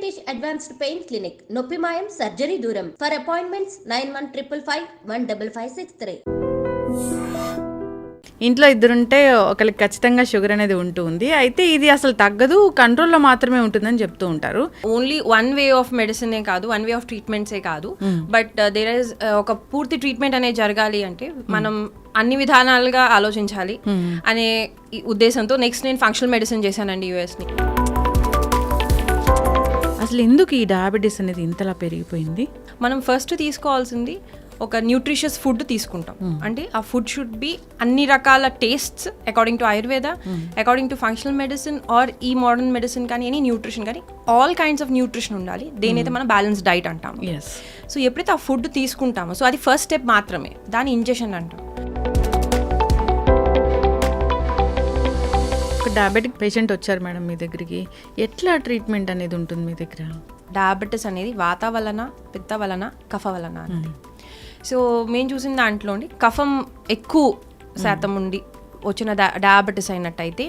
British advanced pain clinic, నొప్పి మాయం, surgery దూరం. For appointments 9155515563. ఇంట్లో ఇద్దరుంటే ఒకరికి ఖచ్చితంగా షుగర్ అనేది ఉంటుంది. అయితే ఇది అసలు తగ్గదు, కంట్రోల్లో మాత్రమే ఉంటుందని చెప్తూ ఉంటారు. ఓన్లీ వన్ వే ఆఫ్ మెడిసినే కాదు, వన్ వే ఆఫ్ ట్రీట్మెంట్సే కాదు, బట్ దేర్ ఇస్ ఒక పూర్తి ట్రీట్మెంట్ అనేది జరగాలి అంటే మనం అన్ని విధానాలుగా ఆలోచించాలి అనే ఉద్దేశంతో నెక్స్ట్ నేను ఫంక్షనల్ మెడిసిన్ చేశానండి యూఎస్ని. అసలు ఎందుకు ఈ డయాబెటీస్ అనేది ఇంతలా పెరిగిపోయింది? మనం ఫస్ట్ తీసుకోవాల్సింది ఒక న్యూట్రిషియస్ ఫుడ్ తీసుకుంటాం. అంటే ఆ ఫుడ్ షుడ్ బి అన్ని రకాల tastes according to Ayurveda, according to functional medicine or ఈ మోడర్న్ మెడిసిన్ కానీ ఎనీ న్యూట్రిషన్ కానీ ఆల్ కైండ్స్ ఆఫ్ న్యూట్రిషన్ ఉండాలి. దేనైతే మనం బ్యాలెన్స్ డైట్ అంటాము. సో ఎప్పుడైతే ఆ ఫుడ్ తీసుకుంటామో సో అది ఫస్ట్ స్టెప్ మాత్రమే, దాని ఇంజెక్షన్ అంటాం. ఒక డయాబెటిక్ పేషెంట్ వచ్చారు మేడం మీ దగ్గరికి, ఎట్లా ట్రీట్మెంట్ అనేది ఉంటుంది మీ దగ్గర? డయాబెటీస్ అనేది వాత వలన, పిత్త వలన, కఫ వలన అనేది. సో మేము చూసిన దాంట్లోని కఫం ఎక్కువ శాతం ఉండి వచ్చిన డయాబెటీస్ అయినట్టయితే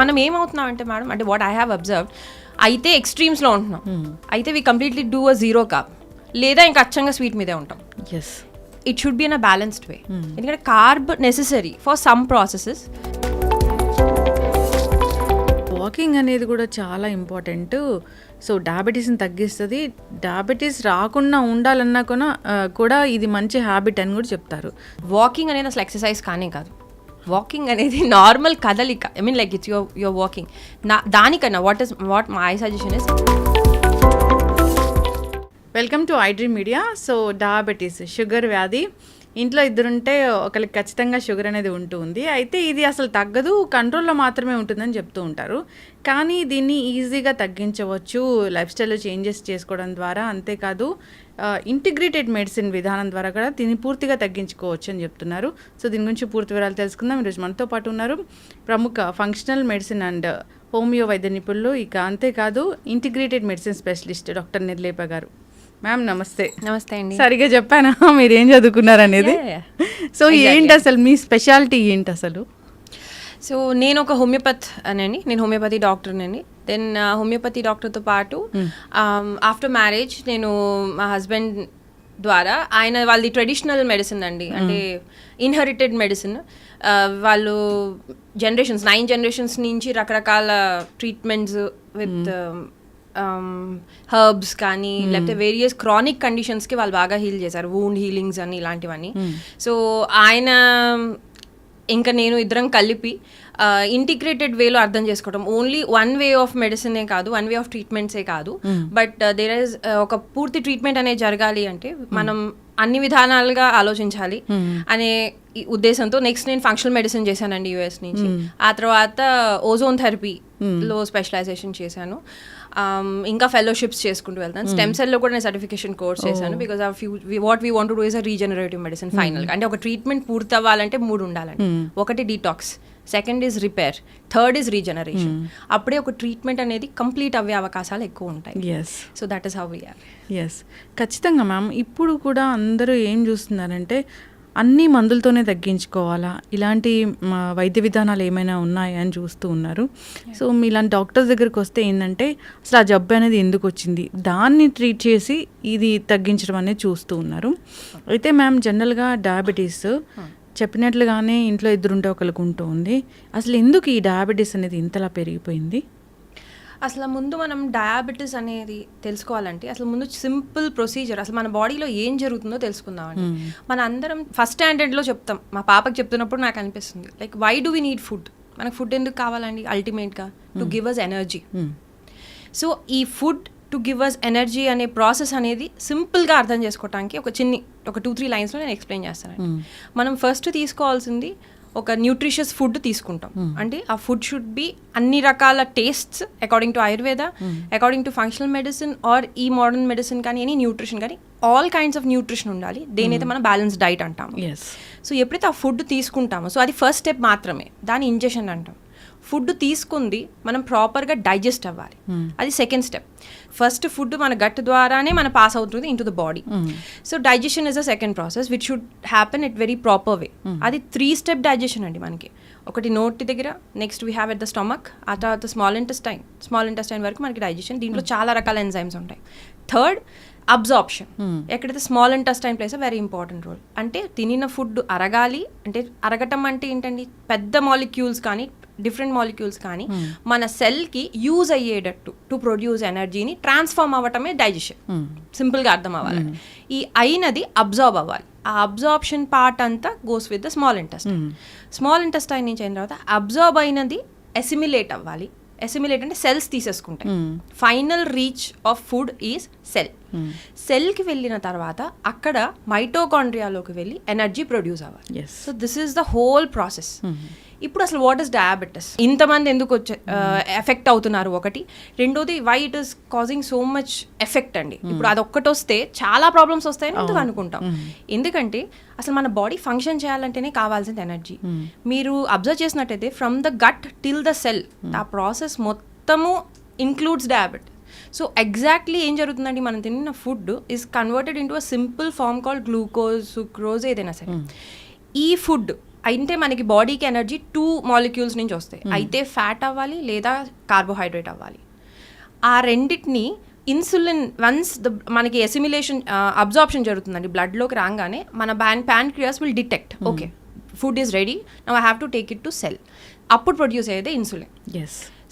మనం ఏమవుతున్నాం అంటే మేడం, అంటే వాట్ ఐ హ్యావ్ అబ్జర్వ్డ్, అయితే ఎక్స్ట్రీమ్స్లో ఉంటున్నాం. అయితే we completely do a zero carb, లేదా ఇంకా అచ్చంగా స్వీట్ మీదే ఉంటాం. It should be in a balanced way. ఎందుకంటే carb necessary for some processes. Walking అనేది కూడా చాలా ఇంపార్టెంట్. సో డయాబెటీస్ని తగ్గిస్తుంది. డయాబెటీస్ రాకుండా ఉండాలన్నా కూడా ఇది మంచి హ్యాబిట్ అని కూడా చెప్తారు. వాకింగ్ అనేది అసలు ఎక్సర్సైజ్ కానే కాదు. వాకింగ్ అనేది నార్మల్ కదలిక. I mean like it's your walking. దానికన్నా what my suggestion is, welcome to iDream media. So diabetes, sugar వ్యాధి, ఇంట్లో ఇద్దరుంటే ఒకరికి ఖచ్చితంగా షుగర్ అనేది ఉంటుంది. అయితే ఇది అసలు తగ్గదు, కంట్రోల్లో మాత్రమే ఉంటుందని చెప్తూ ఉంటారు. కానీ దీన్ని ఈజీగా తగ్గించవచ్చు లైఫ్ స్టైల్లో చేంజెస్ చేసుకోవడం ద్వారా. అంతేకాదు ఇంటిగ్రేటెడ్ మెడిసిన్ విధానం ద్వారా కూడా దీన్ని పూర్తిగా తగ్గించుకోవచ్చు అని చెప్తున్నారు. సో దీని గురించి పూర్తి వివరాలు తెలుసుకుందాం. ఈరోజు మనతో పాటు ఉన్నారు ప్రముఖ ఫంక్షనల్ మెడిసిన్ అండ్ హోమియో వైద్య నిపుణులు, ఇక అంతేకాదు ఇంటిగ్రేటెడ్ మెడిసిన్ స్పెషలిస్ట్ డాక్టర్ నిర్లేప గారు. మ్యామ్ నమస్తే. నమస్తే అండి. సరిగా చెప్పానా మీరు ఏం చదువుకున్నారు అనేది? సో ఏంటి అసలు మీ స్పెషాలిటీ ఏంటి అసలు? సో నేను ఒక హోమియోపతి అనండి, నేను హోమియోపతి డాక్టర్నండి. దెన్ హోమియోపతి డాక్టర్తో పాటు ఆఫ్టర్ మ్యారేజ్ నేను మా హస్బెండ్ ద్వారా, ఆయన వాళ్ళది ట్రెడిషనల్ మెడిసిన్ అండి, అంటే ఇన్హెరిటెడ్ మెడిసిన్. వాళ్ళు 9 generations నుంచి రకరకాల ట్రీట్మెంట్స్ విత్ హర్బ్స్ కానీ లేకపోతే వేరియస్ క్రానిక్ కండిషన్స్కి వాళ్ళు బాగా హీల్ చేశారు, వూండ్ హీలింగ్స్ అని ఇలాంటివన్నీ. సో ఆయన ఇంకా నేను ఇద్దరం కలిపి ఇంటిగ్రేటెడ్ వేలో అర్థం చేసుకోవడం. ఓన్లీ వన్ వే ఆఫ్ మెడిసినే కాదు, వన్ వే ఆఫ్ ట్రీట్మెంట్సే కాదు, బట్ దేర్ ఇస్ ఒక పూర్తి ట్రీట్మెంట్ అనేది జరగాలి అంటే మనం అన్ని విధానాలుగా ఆలోచించాలి అనే ఉద్దేశంతో నెక్స్ట్ నేను ఫంక్షనల్ మెడిసిన్ చేశానండి యూఎస్ నుంచి. ఆ తర్వాత ఓజోన్ థెరపీలో స్పెషలైజేషన్ చేశాను. ఇంకా ఫెలోషిప్స్ చేసుకుంటూ వెళ్తాను. స్టెమ్ సెల్లో కూడా నేను సర్టిఫికేషన్ కోర్స్ చేశాను. Because what we want to do is a regenerative medicine. ఫైనల్గా అంటే ఒక ట్రీట్మెంట్ పూర్తి అవ్వాలంటే 3 ఉండాలండి. ఒకటి detox, second is repair, third is regeneration. అప్పుడే ఒక ట్రీట్మెంట్ అనేది కంప్లీట్ అవ్వే అవకాశాలు ఎక్కువ ఉంటాయి. So that is how we are. ఖచ్చితంగా మ్యామ్. ఇప్పుడు కూడా అందరూ ఏం చూస్తున్నారంటే అన్ని మందులతోనే తగ్గించుకోవాలా, ఇలాంటి వైద్య విధానాలు ఏమైనా ఉన్నాయా అని చూస్తూ ఉన్నారు. సో మీలాంటి డాక్టర్స్ దగ్గరికి వస్తే ఏంటంటే అసలు ఆ జబ్బు అనేది ఎందుకు వచ్చింది, దాన్ని ట్రీట్ చేసి ఇది తగ్గించడం అనేది చూస్తూ ఉన్నారు. అయితే మ్యామ్ జనరల్గా డయాబెటీస్ చెప్పినట్లుగానే ఇంట్లో ఇద్దరుంటే ఒకరికి ఉంటుంది. అసలు ఎందుకు ఈ డయాబెటీస్ అనేది ఇంతలా పెరిగిపోయింది? అసలు ముందు మనం డయాబెటీస్ అనేది తెలుసుకోవాలంటే అసలు ముందు సింపుల్ ప్రొసీజర్, అసలు మన బాడీలో ఏం జరుగుతుందో తెలుసుకుందామండి. మన అందరం ఫస్ట్ స్టాండర్డ్లో చెప్తాం. మా పాపకి చెప్తున్నప్పుడు నాకు అనిపిస్తుంది like why do we need food? మనకు ఫుడ్ ఎందుకు కావాలండి? అల్టిమేట్గా to give us energy. So ఈ food to give us energy అనే ప్రాసెస్ అనేది సింపుల్గా అర్థం చేసుకోవడానికి ఒక 2-3 లైన్స్లో నేను ఎక్స్ప్లెయిన్ చేస్తాను. మనం ఫస్ట్ తీసుకోవాల్సింది ఒక న్యూట్రిషియస్ ఫుడ్ తీసుకుంటాం. అంటే ఆ ఫుడ్ షుడ్ బి అన్ని రకాల tastes according to Ayurveda, according to functional medicine or ఈ మోడర్న్ మెడిసిన్ కానీ ఎనీ న్యూట్రిషన్ కానీ ఆల్ కైండ్స్ ఆఫ్ న్యూట్రిషన్ ఉండాలి. దేనైతే మనం బ్యాలెన్స్ డైట్ అంటాము. సో ఎప్పుడైతే ఆ ఫుడ్ తీసుకుంటామో సో అది ఫస్ట్ స్టెప్ మాత్రమే, దాని ఇంజెక్షన్ అంటాం. ఫుడ్ తీసుకుంది మనం ప్రాపర్గా డైజెస్ట్ అవ్వాలి. అది సెకండ్ స్టెప్. ఫస్ట్ ఫుడ్ మన గట్ ద్వారానే మన పాస్ అవుతుంది in to the body. So digestion is a second process which should happen at very proper way. అది 3 స్టెప్ డైజెషన్ అండి మనకి. ఒకటి నోటి దగ్గర, next we have at the stomach, ఆ తర్వాత స్మాల్ ఇంటెస్టైన్ వరకు మనకి డైజెషన్. దీంట్లో చాలా రకాల ఎంజైమ్స్ ఉంటాయి. Third absorption. ఎక్కడైతే small intestine plays very important role. అంటే తినిన ఫుడ్ అరగాలి. అంటే అరగటం అంటే ఏంటండి, పెద్ద మాలిక్యూల్స్ కానీ డిఫరెంట్ మాలిక్యూల్స్ కానీ మన సెల్కి యూజ్ అయ్యేటట్టు టు ప్రొడ్యూస్ ఎనర్జీని ట్రాన్స్ఫార్మ్ అవ్వటమే డైజెషన్. సింపుల్గా అర్థం అవ్వాలి. ఈ అయినది అబ్జార్బ్ అవ్వాలి. ఆ అబ్జార్ప్షన్ పార్ట్ అంతా goes with the small intestine. Small intestine నుంచి అయిన తర్వాత అబ్జార్బ్ అయినది ఎసిమిలేట్ అవ్వాలి. ఎసిమిలేట్ అంటే సెల్స్ తీసేసుకుంటాయి. Final reach of food is cell. సెల్కి వెళ్ళిన తర్వాత అక్కడ మైటోకాండ్రియాలోకి వెళ్ళి ఎనర్జీ ప్రొడ్యూస్ అవ్వాలి. So this is the whole process. ఇప్పుడు అసలు వాట్ ఇస్ డయాబెటిస్, ఇంతమంది ఎందుకు ఎఫెక్ట్ అవుతున్నారు ఒకటి. రెండోది why it is causing so much effect అండి. ఇప్పుడు అదొక్కటి వస్తే చాలా ప్రాబ్లమ్స్ వస్తాయని ఎందుకు అనుకుంటాం. ఎందుకంటే అసలు మన బాడీ ఫంక్షన్ చేయాలంటేనే కావాల్సింది ఎనర్జీ. మీరు అబ్జర్వ్ చేసినట్టయితే from the gut till the cell ఆ ప్రాసెస్ మొత్తము ఇంక్లూడ్స్ డయాబెటిస్. సో ఎగ్జాక్ట్లీ ఏం జరుగుతుందండి, మనం తిన్న food is converted into a simple form called glucose, sucrose, ఏదైనా సరే. ఈ ఫుడ్ అయితే మనకి బాడీకి ఎనర్జీ 2 మాలిక్యూల్స్ నుంచి వస్తాయి. అయితే ఫ్యాట్ అవ్వాలి లేదా కార్బోహైడ్రేట్ అవ్వాలి. ఆ రెండింటిని ఇన్సులిన్ వన్స్ మనకి ఎసిమిలేషన్ అబ్జార్ప్షన్ జరుగుతుందండి బ్లడ్లోకి రాగానే మన pancreas will detect okay food is ready, now I have to take it to cell. అప్పుడు ప్రొడ్యూస్ అయ్యేదే ఇన్సులిన్.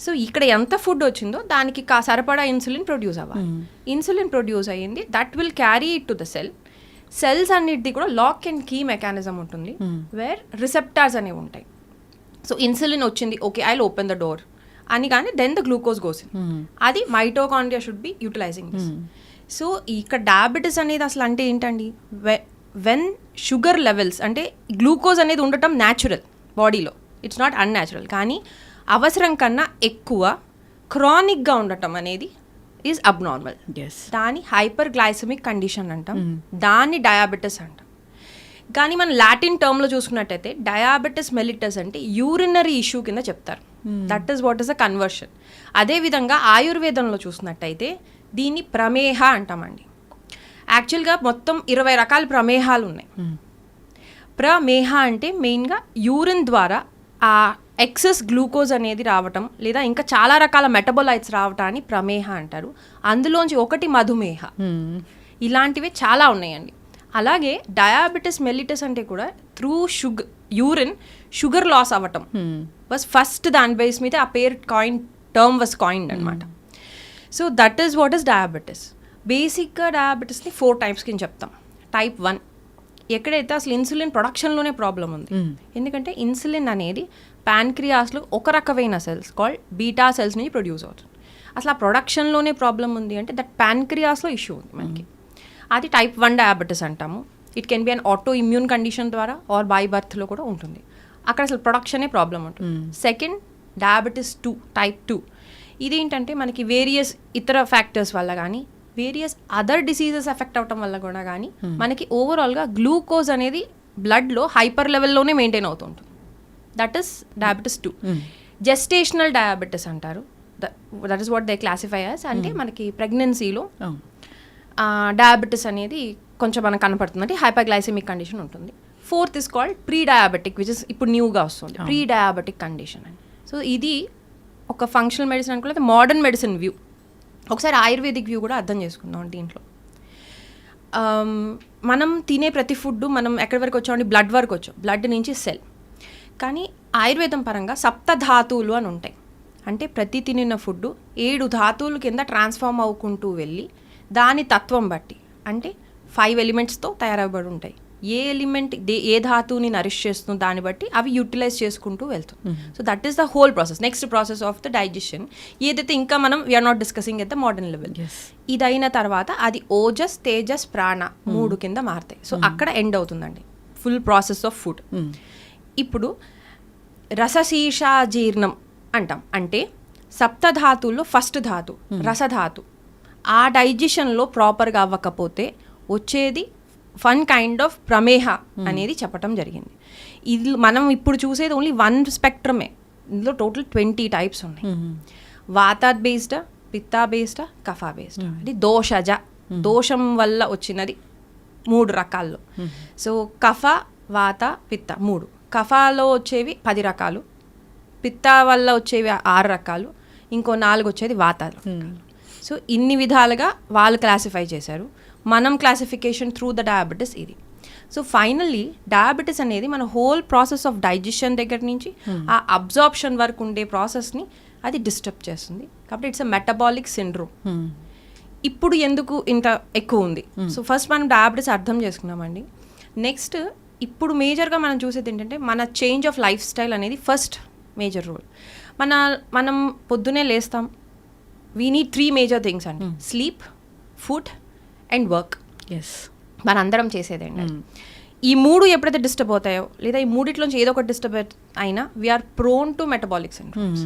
సో ఇక్కడ ఎంత ఫుడ్ వచ్చిందో దానికి సరిపడా ఇన్సులిన్ ప్రొడ్యూస్ అవ్వాలి. ఇన్సులిన్ ప్రొడ్యూస్ అయ్యింది, that will carry it to the cell. Cells అన్నిటిది కూడా లాక్ అండ్ కీ మెకానిజం ఉంటుంది వేర్ రిసెప్టార్స్ అనేవి ఉంటాయి. సో ఇన్సులిన్ వచ్చింది, okay I will open the door అని కానీ then the glucose goes in. అది mitochondria should be utilizing this. So ఇక్కడ డయాబెటీస్ అనేది అసలు అంటే ఏంటండి, వెన్ షుగర్ లెవెల్స్ అంటే గ్లూకోజ్ అనేది ఉండటం న్యాచురల్ బాడీలో, ఇట్స్ నాట్ అన్యాచురల్. కానీ అవసరం కన్నా ఎక్కువ క్రానిక్గా ఉండటం అనేది ఈజ్ అబ్నార్మల్. దాని హైపర్ గ్లైసమిక్ కండిషన్ అంటాం, దాన్ని డయాబెటిస్ అంటాం. కానీ మనం లాటిన్ టర్మ్లో చూసుకున్నట్టయితే డయాబెటిస్ మెలిటస్ అంటే యూరినరీ ఇష్యూ కింద చెప్తారు. That is what is a conversion. అదేవిధంగా ఆయుర్వేదంలో చూసినట్టయితే దీన్ని ప్రమేహ అంటామండి. యాక్చువల్గా మొత్తం 20 రకాల ప్రమేహాలు ఉన్నాయి. ప్రమేహ అంటే మెయిన్గా యూరిన్ ద్వారా ఆ ఎక్సెస్ గ్లూకోజ్ అనేది రావటం లేదా ఇంకా చాలా రకాల మెటబోలైట్స్ రావటాన్ని ప్రమేహ అంటారు. అందులోంచి ఒకటి మధుమేహ. ఇలాంటివి చాలా ఉన్నాయండి. అలాగే డయాబెటిస్ మెల్లిటస్ అంటే కూడా త్రూ యూరిన్ షుగర్ లాస్ అవ్వటం వాజ్ ఫస్ట్, దాని బేస్ మీద ఆ పేరు టర్మ్ వాజ్ కాయిన్డ్ అనమాట. So that is what is diabetes. బేసిక్గా డయాబెటిస్ని 4 టైప్స్ కింద చెప్తాం. టైప్ 1 ఎక్కడైతే అసలు ఇన్సులిన్ ప్రొడక్షన్లోనే ప్రాబ్లం ఉంది. ఎందుకంటే ఇన్సులిన్ అనేది ప్యాన్క్రియాస్లో ఒక రకమైన సెల్స్ కాల్డ్ బీటా సెల్స్ నుంచి ప్రొడ్యూస్ అవుతుంది. అసలు ఆ ప్రొడక్షన్లోనే ప్రాబ్లం ఉంది అంటే దట్ ప్యాన్క్రియాస్లో ఇష్యూ ఉంది మనకి. అది టైప్ 1 డయాబెటిస్ అంటాము. It can be an auto immune condition ద్వారా ఆర్ బై బర్త్లో కూడా ఉంటుంది. అక్కడ అసలు ప్రొడక్షనే ప్రాబ్లం ఉంటుంది. Second diabetes 2 type 2. ఇదేంటంటే మనకి వేరియస్ ఇతర ఫ్యాక్టర్స్ వల్ల కానీ వేరియస్ అదర్ డిసీజెస్ ఎఫెక్ట్ అవటం వల్ల కూడా కానీ మనకి ఓవరాల్గా గ్లూకోజ్ అనేది బ్లడ్లో హైపర్ లెవెల్లోనే మెయింటైన్ అవుతుంటుంది. That is diabetes 2. Gestational diabetes అంటారు. That is what they classify as. అంటే మనకి ప్రెగ్నెన్సీలో డయాబెటిస్ అనేది కొంచెం మనకు కనపడుతుంది, అంటే హైపర్గ్లైసెమిక్ కండిషన్ ఉంటుంది. 4th is called pre diabetic, which is ఇప్పుడు న్యూగా వస్తుంది, ప్రీ డయాబెటిక్ కండిషన్ అని. సో ఇది ఒక ఫంక్షనల్ మెడిసిన్ అనుకోలేదు, మోడర్న్ మెడిసిన్ వ్యూ. ఒకసారి ఆయుర్వేదిక్ వ్యూ కూడా అర్థం చేసుకుందాం దీంట్లో. మనం తినే ప్రతి ఫుడ్ మనం ఎక్కడి వరకు వచ్చామండి, బ్లడ్ వరకు వచ్చాం, బ్లడ్ నుంచి సెల్. కానీ ఆయుర్వేదం పరంగా సప్తధాతువులు అని ఉంటాయి. అంటే ప్రతి తినిన ఫుడ్ 7 ధాతువుల కింద ట్రాన్స్ఫార్మ్ అవ్వుకుంటూ వెళ్ళి దాని తత్వం బట్టి అంటే 5 ఎలిమెంట్స్తో తయారవబడి ఉంటాయి. ఏ ఎలిమెంట్ ఏ ధాతువుని నరిష్ చేస్తుందో దాన్ని బట్టి అవి యూటిలైజ్ చేసుకుంటూ వెళ్తుంది. So that is the whole process. Next process of the digestion ఏదైతే ఇంకా మనం we are not discussing at the modern level. ఇదైన తర్వాత అది ఓజస్, తేజస్, ప్రాణ 3 కింద మారుతాయి. సో అక్కడ ఎండ్ అవుతుందండి ఫుల్ ప్రాసెస్ ఆఫ్ ఫుడ్. ఇప్పుడు రసశీర్షాజీర్ణం అంటాం. అంటే సప్తధాతుల్లో ఫస్ట్ ధాతు రసధాతు. ఆ డైజెషన్లో ప్రాపర్గా అవ్వకపోతే వచ్చేది వన్ కైండ్ ఆఫ్ ప్రమేహ అనేది చెప్పటం జరిగింది. ఇది మనం ఇప్పుడు చూసేది ఓన్లీ 1 స్పెక్ట్రమే. ఇందులో టోటల్ 20 టైప్స్ ఉన్నాయి. వాత బేస్డా, పిత్త బేస్డా, కఫా బేస్డా. అది దోషజ, దోషం వల్ల వచ్చినది 3 రకాల్లో. సో కఫ, వాత, పిత్త 3. కఫాలో వచ్చేవి 10 రకాలు, పిత్త వల్ల వచ్చేవి 6 రకాలు, ఇంకో 4 వచ్చేది వాతాలు. సో ఇన్ని విధాలుగా వాళ్ళు క్లాసిఫై చేశారు. మనం క్లాసిఫికేషన్ త్రూ ద డయాబెటీస్ ఇది. సో ఫైనల్లీ డయాబెటీస్ అనేది మన హోల్ ప్రాసెస్ ఆఫ్ డైజెషన్ దగ్గర నుంచి ఆ అబ్జార్ప్షన్ వరకు ఉండే ప్రాసెస్ని అది డిస్టర్బ్ చేస్తుంది. కాబట్టి ఇట్స్ అ మెటబాలిక్ సిండ్రోమ్. ఇప్పుడు ఎందుకు ఇంత ఎక్కువ ఉంది? సో ఫస్ట్ మనం డయాబెటీస్ అర్థం చేసుకున్నామండి. నెక్స్ట్ ఇప్పుడు మేజర్గా మనం చూసేది ఏంటంటే మన చేంజ్ ఆఫ్ లైఫ్ స్టైల్ అనేది ఫస్ట్ మేజర్ రోల్. మనం పొద్దునే లేస్తాం, వీ నీడ్ 3 మేజర్ థింగ్స్ అండి: స్లీప్, ఫుడ్ అండ్ వర్క్. మన అందరం చేసేదండి. ఈ 3 ఎప్పుడైతే డిస్టర్బ్ అవుతాయో, లేదా ఈ మూడిట్లోంచి ఏదో ఒకటి డిస్టర్బ్ అయినా we're prone to metabolic syndromes.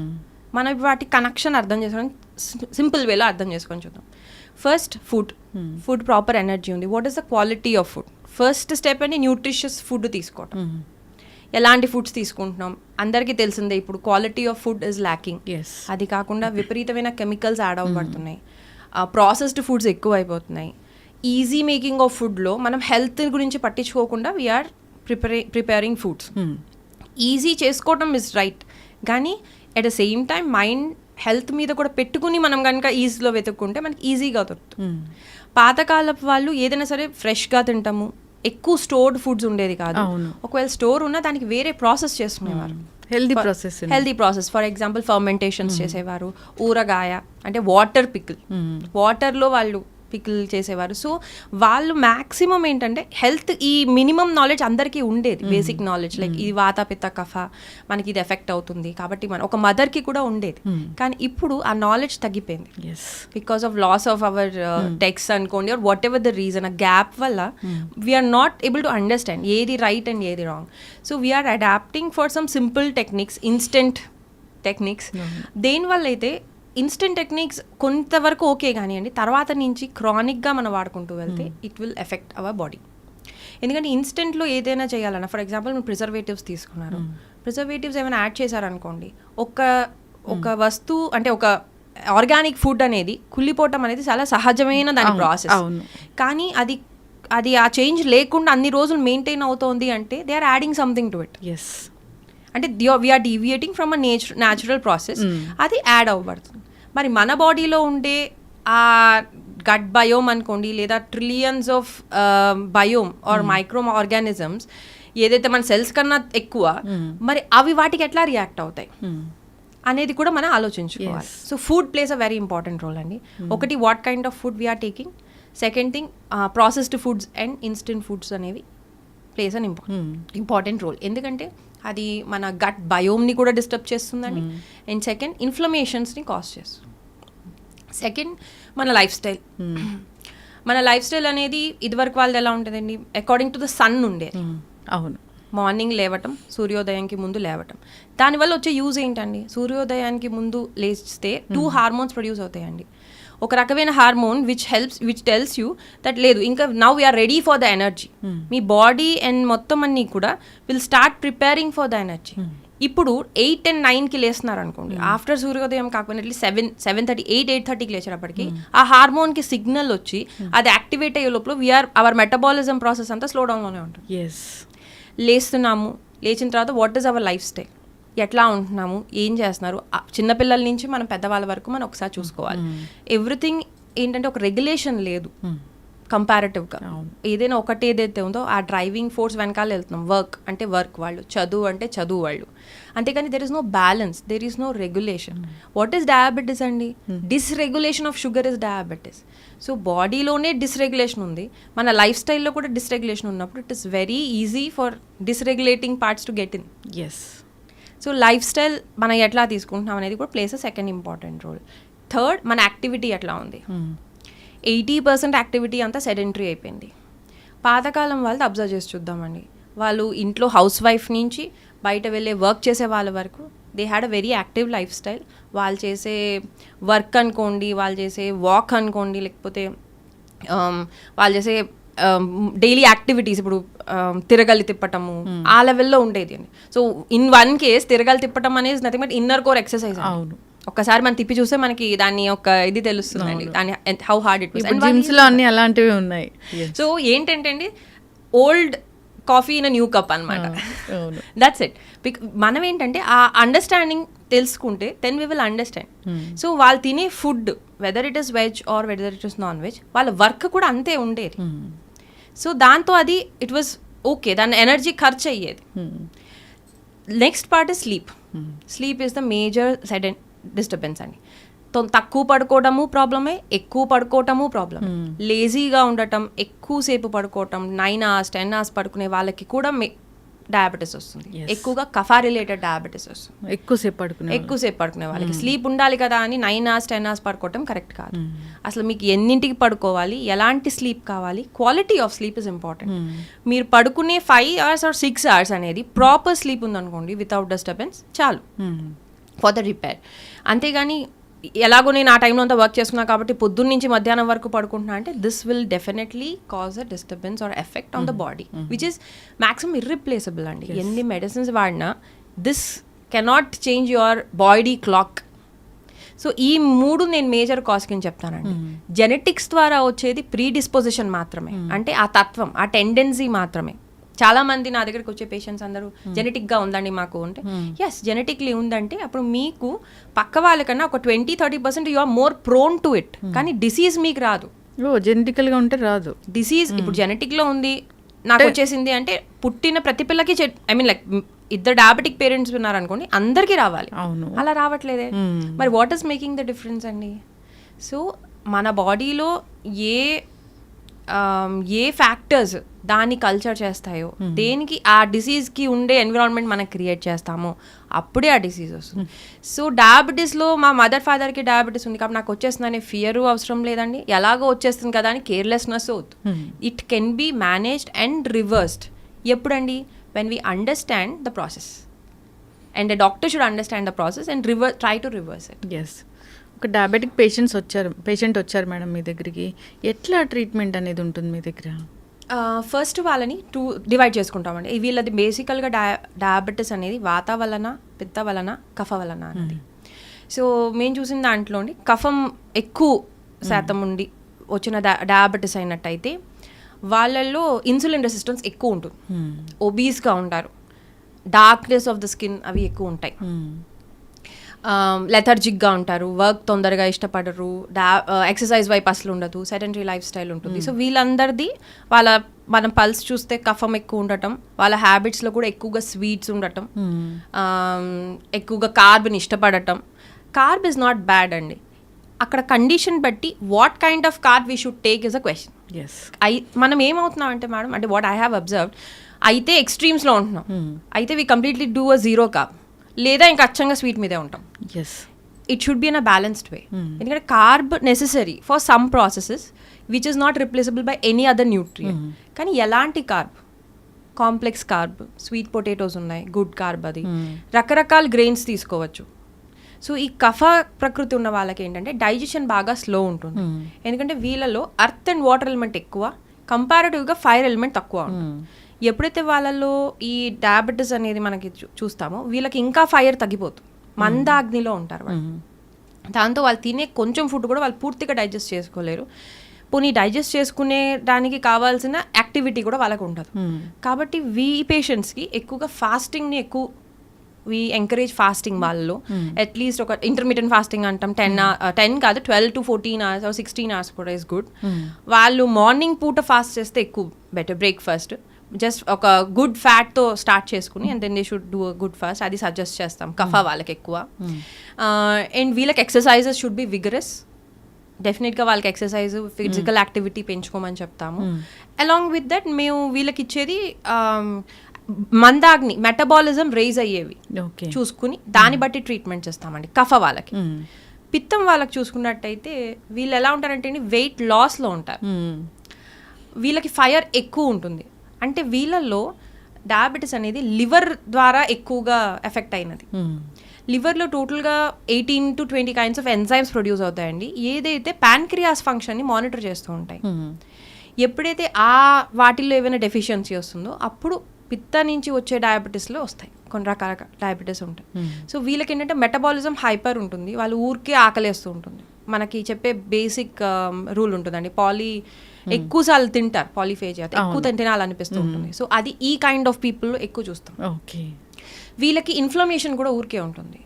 మనం వాటి కనెక్షన్ అర్థం చేసుకోవడం సింపుల్ వేలో అర్థం చేసుకొని చూద్దాం. ఫస్ట్ ఫుడ్ ప్రాపర్ ఎనర్జీ ఉంది. What is the quality of food? First step అని న్యూట్రిషియస్ ఫుడ్ తీసుకోవటం. ఎలాంటి ఫుడ్స్ తీసుకుంటున్నాం అందరికీ తెలిసిందే. ఇప్పుడు quality of food is lacking. అది కాకుండా విపరీతమైన కెమికల్స్ యాడ్ అవ్వబడుతున్నాయి, ప్రాసెస్డ్ ఫుడ్స్ ఎక్కువ అయిపోతున్నాయి. ఈజీ మేకింగ్ ఆఫ్ ఫుడ్లో మనం హెల్త్ గురించి పట్టించుకోకుండా వీఆర్ ప్రిపేరింగ్ ఫుడ్స్. ఈజీ చేసుకోవటం ఇస్ రైట్, కానీ at the same time mind health మీద కూడా పెట్టుకుని మనం కనుక ఈజీలో వెతుక్కుంటే మనకి ఈజీగా దొరుకుతుంది. పాతకాలపు వాళ్ళు ఏదైనా సరే ఫ్రెష్గా తింటాము, ఎక్కువ స్టోర్డ్ ఫుడ్స్ ఉండేది కాదు. ఒకవేళ స్టోర్ ఉన్నా దానికి వేరే ప్రాసెస్ చేసుకునేవారు, హెల్దీ ప్రాసెస్. ఫర్ ఎగ్జాంపుల్ ఫర్మెంటేషన్స్ చేసేవారు. ఊరగాయ అంటే వాటర్ పికిల్, వాటర్లో వాళ్ళు పికిల్ చేసేవారు. సో వాళ్ళు మ్యాక్సిమం ఏంటంటే హెల్త్, ఈ మినిమం నాలెడ్జ్ అందరికీ ఉండేది, బేసిక్ నాలెడ్జ్. లైక్ ఇది వాత, పిత్త, కఫ, మనకి ఇది ఎఫెక్ట్ అవుతుంది కాబట్టి మన ఒక మదర్కి కూడా ఉండేది. కానీ ఇప్పుడు ఆ నాలెడ్జ్ తగ్గిపోయింది because of loss of our texts అనుకోండి, or whatever the reason. ఆ గ్యాప్ వల్ల we are not able to understand ఏది రైట్ అండ్ ఏది wrong. So we are adapting for some simple techniques, instant techniques. దేనివల్ల అయితే ఇన్స్టెంట్ టెక్నిక్స్ కొంతవరకు okay కానివ్వండి, తర్వాత నుంచి క్రానిక్గా మనం వాడుకుంటూ వెళ్తే it will effect our body. ఎందుకంటే ఇన్స్టెంట్లో ఏదైనా చేయాలన్నా, ఫర్ ఎగ్జాంపుల్ మీరు ప్రిజర్వేటివ్స్ తీసుకున్నారు, ప్రిజర్వేటివ్స్ ఏమైనా యాడ్ చేశారనుకోండి, ఒక వస్తువు అంటే ఒక ఆర్గానిక్ ఫుడ్ అనేది కుళ్ళిపోవటం అనేది చాలా సహజమైన దాని ప్రాసెస్. కానీ అది ఆ చేంజ్ లేకుండా అన్ని రోజులు మెయింటైన్ అవుతోంది అంటే they are adding something to it. అంటే we are deviating from a natural process, అది యాడ్ అవ్వబడుతుంది. మరి మన బాడీలో ఉండే ఆ గట్ బయోమ్ అనుకోండి, లేదా trillions of biome or micro organisms ఏదైతే మన సెల్స్ కన్నా ఎక్కువ, మరి అవి వాటికి ఎట్లా రియాక్ట్ అవుతాయి అనేది కూడా మనం ఆలోచించుకోవాలి. So food plays a very important role అండి. ఒకటి, what kind of food we're taking. Second thing, processed foods and instant foods అనేవి ప్లేస్ అన్ ఇంపార్టెంట్ రోల్. ఎందుకంటే అది మన గట్ బయోమ్ని కూడా డిస్టర్బ్ చేస్తుందండి. అండ్ సెకండ్, ఇన్ఫ్లమేషన్స్ని కాజ్ చేస్తుంది. సెకండ్, మన లైఫ్ స్టైల్. మన లైఫ్ స్టైల్ అనేది ఇదివరకు వాళ్ళది ఎలా ఉంటుందండి, అకార్డింగ్ టు ద సన్ ఉండేది. అవును, మార్నింగ్ లేవటం, సూర్యోదయానికి ముందు లేవటం. దానివల్ల వచ్చే యూజ్ ఏంటండి, సూర్యోదయానికి ముందు లేస్తే 2 హార్మోన్స్ ప్రొడ్యూస్ అవుతాయండి. ఒక రకమైన hormone which tells you that లేదు ఇంకా now we're ready for the energy. మీ బాడీ అండ్ మొత్తం అన్నీ కూడా will start preparing for the energy. ఇప్పుడు 8 and 9కి లేస్తున్నారు అనుకోండి, ఆఫ్టర్ సూర్యోదయం కాకపోయినా అట్లీస్ట్ 7:30, 8:30కి లేచేటప్పటికి ఆ హార్మోన్కి సిగ్నల్ వచ్చి అది యాక్టివేట్ అయ్యే లోపల అవర్ మెటబాలిజం ప్రాసెస్ అంతా స్లో డౌన్లోనే ఉంటుంది. లేస్తున్నాము, లేచిన తర్వాత what is our life style, ఎట్లా ఉంటున్నాము, ఏం చేస్తున్నారు, చిన్నపిల్లల నుంచి మనం పెద్దవాళ్ళ వరకు మనం ఒకసారి చూసుకోవాలి. ఎవ్రీథింగ్ ఏంటంటే ఒక రెగ్యులేషన్ లేదు కంపారిటివ్గా. ఏదైనా ఒకటి ఏదైతే ఉందో ఆ డ్రైవింగ్ ఫోర్స్ వెనకాల వెళ్తున్నాం. వర్క్ అంటే వర్క్ వాళ్ళు, చదువు అంటే చదువు వాళ్ళు. అంతేకాని there is no balance, there is no regulation. What is diabetes అండి? Dysregulation of sugar is diabetes. So బాడీలోనే డిస్రెగ్యులేషన్ ఉంది, మన లైఫ్ స్టైల్లో కూడా డిస్రెగ్యులేషన్ ఉన్నప్పుడు it is very easy for dysregulating parts to get in. So life style మనం ఎట్లా తీసుకుంటున్నాం అనేది కూడా plays a second important role. Third, మన యాక్టివిటీ ఎట్లా ఉంది. 80% యాక్టివిటీ అంతా సెడెంటరీ అయిపోయింది. పాతకాలం వాళ్ళది అబ్జర్వ్ చేసి చూద్దామండి, వాళ్ళు ఇంట్లో హౌస్ వైఫ్ నుంచి బయట వెళ్ళే వర్క్ చేసే వాళ్ళ వరకు they had a very active life style. వాళ్ళు చేసే వర్క్ అనుకోండి, వాళ్ళు చేసే వాక్ అనుకోండి, లేకపోతే వాళ్ళు చేసే డైలీ యాక్టివిటీస్ ఇప్పుడు తిరగలి తిప్పటము ఆ లెవెల్లో ఉండేది అండి. సో ఇన్ వన్ కేస్ తిరగలి తిప్పటం అనేది nothing but inner core exercise. అవును, ఒక్కసారి మనం తిప్పి చూస్తే మనకి దాన్ని ఒక ఇది తెలుస్తుందండి, దాని how hard it was. Gyms లో అన్ని అలాంటివి ఉన్నాయి. సో ఏంటంటే అండి old coffee in new cup అనమాట. That's it. మనం ఏంటంటే ఆ అండర్స్టాండింగ్ తెలుసుకుంటే then we will understand. So వాళ్ళు తినే food whether it is veg or whether it is non veg, వాళ్ళ వర్క్ కూడా అంతే ఉండేది. సో దాంతో అది ఇట్ వాజ్ ఓకే, దాని ఎనర్జీ ఖర్చు అయ్యేది. Next part is sleep. Sleep is the major sudden disturbance అండి. తక్కువ పడుకోవటము ప్రాబ్లమే, ఎక్కువ పడుకోవటము ప్రాబ్లం. లేజీగా ఉండటం, ఎక్కువసేపు పడుకోవటం, 9 hours 10 hours పడుకునే వాళ్ళకి కూడా డయాబెటీస్ వస్తుంది. ఎక్కువగా కఫా రిలేటెడ్ డయాబెటీస్ వస్తుంది. ఎక్కువసేపు పడుకునే వాళ్ళకి. స్లీప్ ఉండాలి కదా అని 9 hours 10 hours పడుకోవటం కరెక్ట్ కాదు. అసలు మీకు ఎన్నింటికి పడుకోవాలి, ఎలాంటి స్లీప్ కావాలి, quality of sleep is important. మీరు పడుకునే 5 hours or 6 hours అనేది ప్రాపర్ స్లీప్ ఉందనుకోండి వితౌట్ డిస్టర్బెన్స్ చాలు ఫర్ ద రిపేర్. అంతేగాని ఎలాగో నేను ఆ టైంలో అంతా వర్క్ చేసుకున్నా కాబట్టి పొద్దున్న నుంచి మధ్యాహ్నం వరకు పడుకుంటున్నా అంటే this will definitely cause a disturbance or effect on the body which is maximum irreplaceable అండి. ఎన్ని మెడిసిన్స్ వాడినా this cannot change your body clock. So ఈ 3 నేను మేజర్ కాజ్ కింద చెప్తానండి. జెనెటిక్స్ ద్వారా వచ్చేది ప్రీ డిస్పోజిషన్ మాత్రమే, అంటే ఆ తత్వం, ఆ టెండెన్సీ మాత్రమే. చాలా మంది నా దగ్గరికి వచ్చే పేషెంట్స్ అందరూ జెనెటిక్గా ఉందండి మాకు అంటే, ఎస్ జెనెటిక్లీ ఉందంటే అప్పుడు మీకు పక్క వాళ్ళకన్నా ఒక 20-30% you are more prone to it. కానీ డిసీజ్ మీకు రాదు. జెనెటికల్గా ఉంటే రాదు డిసీజ్. ఇప్పుడు జెనెటిక్లో ఉంది నాకు వచ్చేసింది అంటే పుట్టిన ప్రతి పిల్లకి ఐ మీన్ లైక్ ఇద్దరు డయాబెటిక్ పేరెంట్స్ ఉన్నారనుకోండి అందరికీ రావాలి. అలా రావట్లేదే. మరి what is making the difference అండి? సో మన బాడీలో ఏ ఫ్యాక్టర్స్ దాన్ని కల్చర్ చేస్తాయో, దేనికి ఆ డిసీజ్కి ఉండే ఎన్విరాన్మెంట్ మనం క్రియేట్ చేస్తామో అప్పుడే ఆ డిసీజ్ వస్తుంది. సో డయాబెటీస్లో మా మదర్ ఫాదర్కి డయాబెటీస్ ఉంది కాబట్టి నాకు వచ్చేస్తుందనే ఫియర్ అవసరం లేదండి. ఎలాగో వచ్చేస్తుంది కదా అని కేర్లెస్నెస్ అవుతుంది. It can be managed and reversed. ఎప్పుడండి? When we understand the process and the doctor should understand the process and try to reverse it. Yes. ఒక డయాబెటిక్ పేషెంట్ వచ్చారు మేడం మీ దగ్గరికి, ఎట్లా ట్రీట్మెంట్ అనేది ఉంటుంది మీ దగ్గర? ఫస్ట్ వాళ్ళని 2 డివైడ్ చేసుకుంటామండి. వీళ్ళది బేసికల్గా డయాబెటీస్ అనేది వాత వలన, పిత్త వలన, కఫ వలన అనేది. సో మేము చూసిన దాంట్లోని కఫం ఎక్కువ శాతం ఉండి వచ్చిన డయాబెటీస్ అయినట్టయితే వాళ్ళల్లో ఇన్సులిన్ రెసిస్టెన్స్ ఎక్కువ ఉంటుంది, ఒబీస్గా ఉంటారు, డార్క్నెస్ ఆఫ్ ద స్కిన్ అవి ఎక్కువ ఉంటాయి, లెథర్జిక్గా ఉంటారు, వర్క్ తొందరగా ఇష్టపడరు, ఎక్సర్సైజ్ వైపు అసలు ఉండదు, సెడెంటరీ లైఫ్ స్టైల్ ఉంటుంది. సో వీళ్ళందరిది మనం పల్స్ చూస్తే కఫం ఎక్కువ ఉండటం, వాళ్ళ హ్యాబిట్స్లో కూడా ఎక్కువగా స్వీట్స్ ఉండటం, ఎక్కువగా కార్బ్ని ఇష్టపడటం. కార్బ్ ఇస్ నాట్ బ్యాడ్ అండి. అక్కడ కండిషన్ బట్టి what kind of carb we should take is a question. మనం ఏమవుతున్నాం అంటే మేడం, అంటే వాట్ ఐ హ్యావ్ అబ్జర్వ్డ్, అయితే ఎక్స్ట్రీమ్స్లో ఉంటున్నాం, అయితే we completely do a 0 carb, లేదా ఇంకా అచ్చంగా స్వీట్ మీదే ఉంటాం. It should be in a balanced way. ఎందుకంటే carb necessary for some processes which is not replaceable by any other nutrient. కానీ ఎలాంటి carb? Complex carb, sweet potatoes ఉన్నాయి, good carb, అది రకరకాల గ్రెయిన్స్ తీసుకోవచ్చు. సో ఈ కఫ ప్రకృతి ఉన్న వాళ్ళకి ఏంటంటే డైజెషన్ బాగా స్లో ఉంటుంది. ఎందుకంటే వీళ్ళలో అర్త్ అండ్ వాటర్ ఎలిమెంట్ ఎక్కువ, కంపారిటివ్గా ఫైర్ ఎలిమెంట్ తక్కువ ఉంటుంది. ఎప్పుడైతే వాళ్ళలో ఈ డయాబెటీస్ అనేది మనకి చూస్తామో వీళ్ళకి ఇంకా ఫైర్ తగ్గిపోతుంది, మందాగ్నిలో ఉంటారు వాళ్ళు. దాంతో వాళ్ళు తినే కొంచెం ఫుడ్ కూడా వాళ్ళు పూర్తిగా డైజెస్ట్ చేసుకోలేరు. పోనీ డైజెస్ట్ చేసుకునే దానికి కావాల్సిన యాక్టివిటీ కూడా వాళ్ళకు ఉండదు. కాబట్టి పేషెంట్స్కి ఎక్కువగా ఫాస్టింగ్ని వీ ఎంకరేజ్ ఫాస్టింగ్ వాళ్ళలో. అట్లీస్ట్ ఒక ఇంటర్మీడియట్ ఫాస్టింగ్ అంటాం, 10 కాదు 12 to 14 hours or 16 hours కూడా ఇస్ గుడ్. వాళ్ళు మార్నింగ్ పూట ఫాస్ట్ చేస్తే ఎక్కువ బెటర్. బ్రేక్ఫాస్ట్ జస్ట్ ఒక గుడ్ ఫ్యాట్తో స్టార్ట్ చేసుకుని and then they should do a good fast, అది సజెస్ట్ చేస్తాం కఫా వాళ్ళకి ఎక్కువ. అండ్ వీళ్ళకి ఎక్సర్సైజెస్ షుడ్ బి విగరస్. డెఫినెట్గా వాళ్ళకి ఎక్సర్సైజ్, ఫిజికల్ యాక్టివిటీ పెంచుకోమని చెప్తాము. అలాంగ్ విత్ దట్ మేము వీళ్ళకి ఇచ్చేది మందాగ్ని, మెటబాలిజం రైజ్ అయ్యేవి చూసుకుని దాన్ని బట్టి ట్రీట్మెంట్ చేస్తామండి కఫ వాళ్ళకి. పిత్తం వాళ్ళకి చూసుకున్నట్టయితే వీళ్ళు ఎలా ఉంటారంటే వెయిట్ లాస్లో ఉంటారు, వీళ్ళకి ఫైర్ ఎక్కువ ఉంటుంది. అంటే వీళ్ళల్లో డయాబెటీస్ అనేది లివర్ ద్వారా ఎక్కువగా ఎఫెక్ట్ అయినది. లివర్లో టోటల్గా 18 to 20 kinds of enzymes produce అవుతాయండి, ఏదైతే ప్యాన్క్రియాస్ ఫంక్షన్ని మానిటర్ చేస్తూ ఉంటాయి. ఎప్పుడైతే ఆ వాటిల్లో ఏమైనా డెఫిషియన్సీ వస్తుందో అప్పుడు పిత్త నుంచి వచ్చే డయాబెటీస్లో వస్తాయి, కొన్ని రకాల డయాబెటీస్ ఉంటాయి. సో వీళ్ళకి ఏంటంటే మెటబాలిజం హైపర్ ఉంటుంది, వాళ్ళు ఊరికే ఆకలేస్తూ ఉంటుంది. మనకి చెప్పే బేసిక్ రూల్ ఉంటుందండి, ఎక్కువసార్లు తింటారు, పాలిఫేజియా ఎక్కువ తినాలనిపిస్తూ ఉంటుంది. సో అది ఈ కైండ్ ఆఫ్ పీపుల్లో ఎక్కువ చూస్తాం. ఓకే, వీళ్ళకి ఇన్ఫ్లమేషన్ కూడా ఊరికే ఉంటుంది.